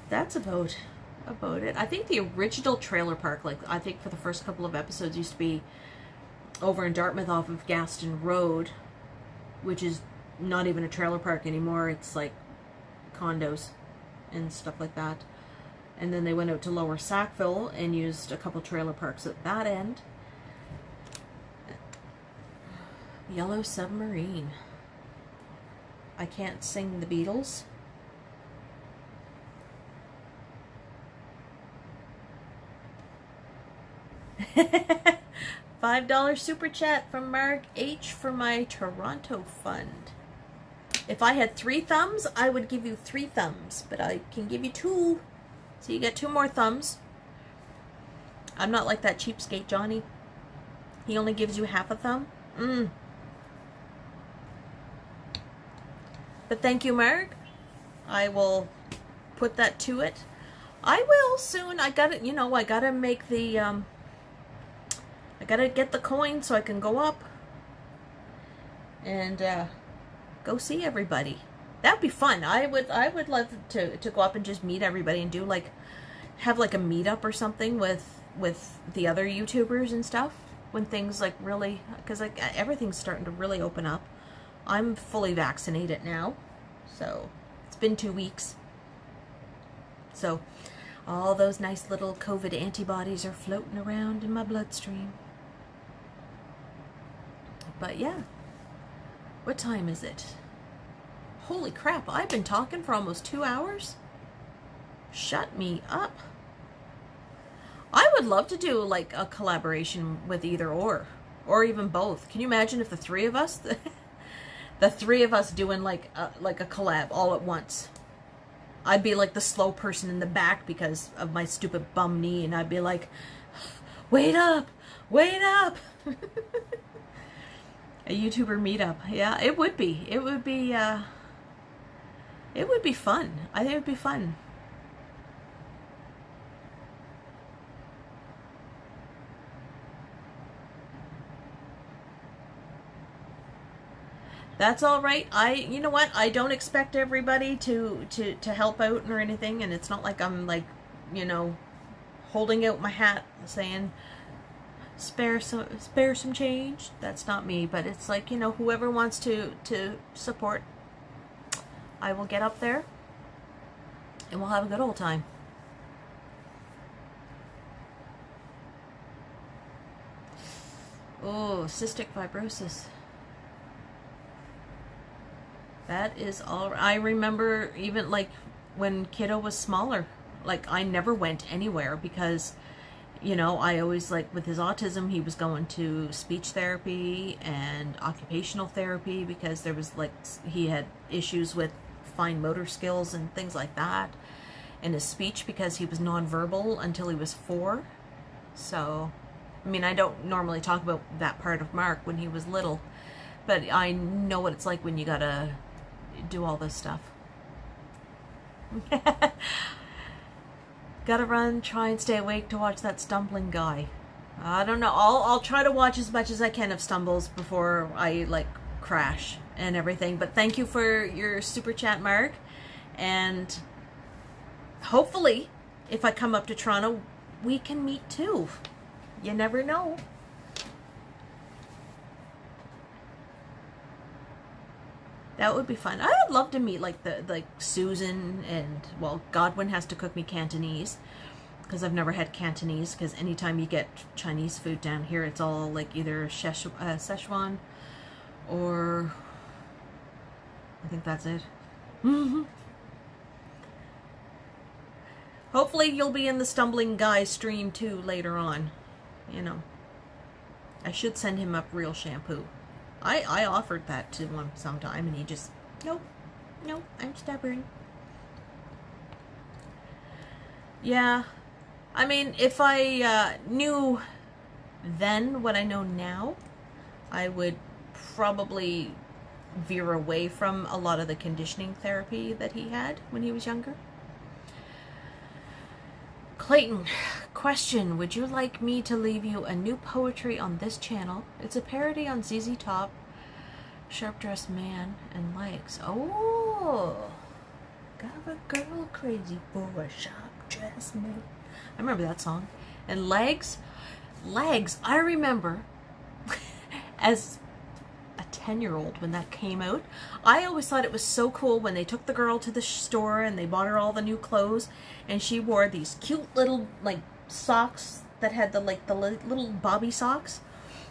That's about it. I think the original trailer park, like, I think for the first couple of episodes, used to be over in Dartmouth off of Gaston Road, which is not even a trailer park anymore. It's like condos and stuff like that. And then they went out to Lower Sackville and used a couple trailer parks at that end. Yellow Submarine. I can't sing the Beatles. $5 super chat from Mark H for my Toronto fund. If I had 3 thumbs, I would give you 3 thumbs, but I can give you 2. So you get 2 more thumbs. I'm not like that cheapskate Johnny. He only gives you half a thumb. But thank you, Mark. I will put that to it. I will soon. I gotta, you know, I gotta make the, I gotta get the coin so I can go up and go see everybody. That'd be fun. I would love to go up and just meet everybody and do like, have like a meetup or something with the other YouTubers and stuff when things like really, because like everything's starting to really open up. I'm fully vaccinated now, so it's been 2 weeks. So all those nice little COVID antibodies are floating around in my bloodstream. But yeah, what time is it? Holy crap, I've been talking for almost 2 hours? Shut me up. I would love to do like a collaboration with either or even both. Can you imagine if the 3 of us, the 3 of us doing like a collab all at once? I'd be like the slow person in the back because of my stupid bum knee, and I'd be like, wait up, wait up. A YouTuber meetup. Yeah, it would be. It would be fun. I think it would be fun. That's all right. You know what? I don't expect everybody to help out or anything, and it's not like I'm like, you know, holding out my hat saying spare some change. That's not me, but it's like, you know, whoever wants to support, I will get up there and we'll have a good old time. Oh, cystic fibrosis. That is all. I remember even like when kiddo was smaller, like I never went anywhere because, you know, I always like with his autism, he was going to speech therapy and occupational therapy because there was like, he had issues with fine motor skills and things like that. And his speech because he was nonverbal until he was 4. So, I mean, I don't normally talk about that part of Mark when he was little, but I know what it's like when you gotta do all this stuff. Gotta run, try and stay awake to watch that stumbling guy. I don't know. I'll try to watch as much as I can of stumbles before I like crash and everything. But thank you for your super chat, Mark. And hopefully, if I come up to Toronto, we can meet too. You never know. That would be fun. I would love to meet like Susan and, well, Godwin has to cook me Cantonese because I've never had Cantonese, because anytime you get Chinese food down here, it's all like either Szechuan or I think that's it. Hopefully you'll be in the Stumbling Guy stream too later on. You know, I should send him up real shampoo. I offered that to him sometime and he just, nope, I'm stubborn. Yeah, I mean, if I knew then what I know now, I would probably veer away from a lot of the conditioning therapy that he had when he was younger. Clayton, question, would you like me to leave you a new poetry on this channel? It's a parody on ZZ Top, Sharp Dressed Man, and Legs. Oh, got a girl crazy for a sharp dressed man. I remember that song. And Legs, I remember as a 10-year-old when that came out. I always thought it was so cool when they took the girl to the store and they bought her all the new clothes, and she wore these cute little like socks that had the little bobby socks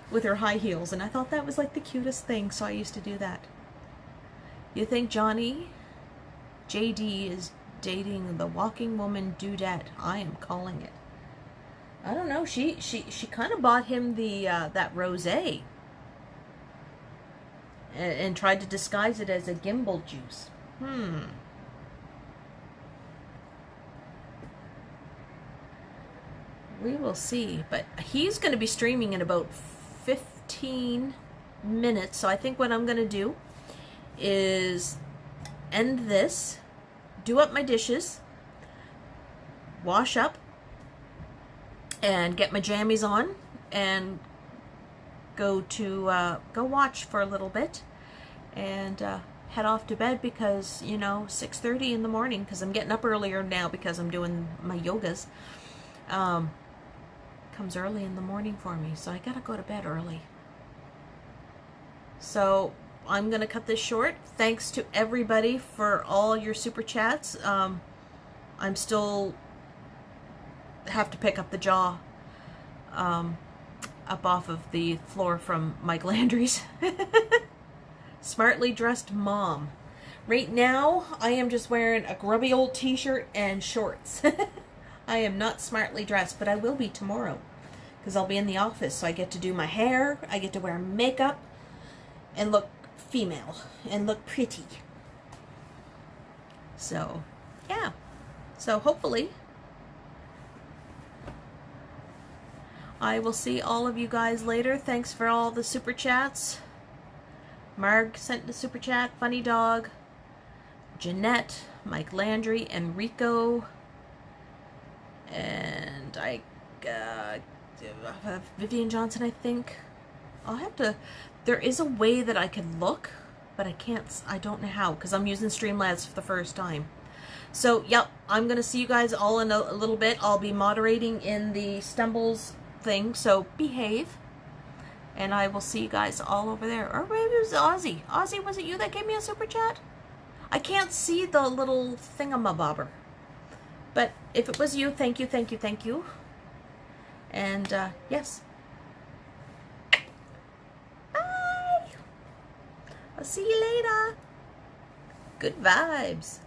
with her high heels, and I thought that was like the cutest thing, so I used to do that. You think Johnny JD is dating the walking woman dudette? I am calling it. I don't know. She kind of bought him the that rosé and tried to disguise it as a Gimbal juice. We will see. But he's going to be streaming in about 15 minutes. So I think what I'm going to do is end this, do up my dishes, wash up, and get my jammies on, and go watch for a little bit, and head off to bed because, you know, 6:30 in the morning, because I'm getting up earlier now because I'm doing my yogas. Comes early in the morning for me, so I gotta go to bed early. So I'm gonna cut this short. Thanks to everybody for all your super chats. I'm still have to pick up the jaw up off of the floor from Mike Landry's. Smartly dressed mom. Right now, I am just wearing a grubby old t-shirt and shorts. I am not smartly dressed, but I will be tomorrow because I'll be in the office, so I get to do my hair, I get to wear makeup and look female and look pretty. So, yeah. So hopefully I will see all of you guys later. Thanks for all the super chats. Marg sent the super chat. Funny Dog, Jeanette, Mike Landry, Enrico, and Vivian Johnson, I think. I'll have to. There is a way that I can look, but I can't. I don't know how because I'm using Streamlabs for the first time. So, yep, I'm gonna see you guys all in a little bit. I'll be moderating in the Stumbles thing, so behave, and I will see you guys all over there. Or maybe it was Ozzy. Ozzy, was it you that gave me a super chat? I can't see the little thingamabobber, but if it was you, thank you, thank you, thank you. And yes, bye. I'll see you later. Good vibes.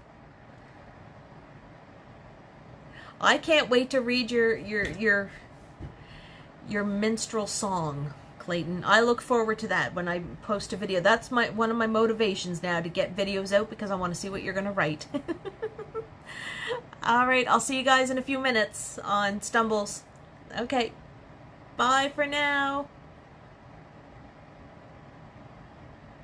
I can't wait to read your minstrel song, Clayton. I look forward to that when I post a video. That's one of my motivations now to get videos out, because I want to see what you're going to write. All right, I'll see you guys in a few minutes on Stumbles. Okay, bye for now.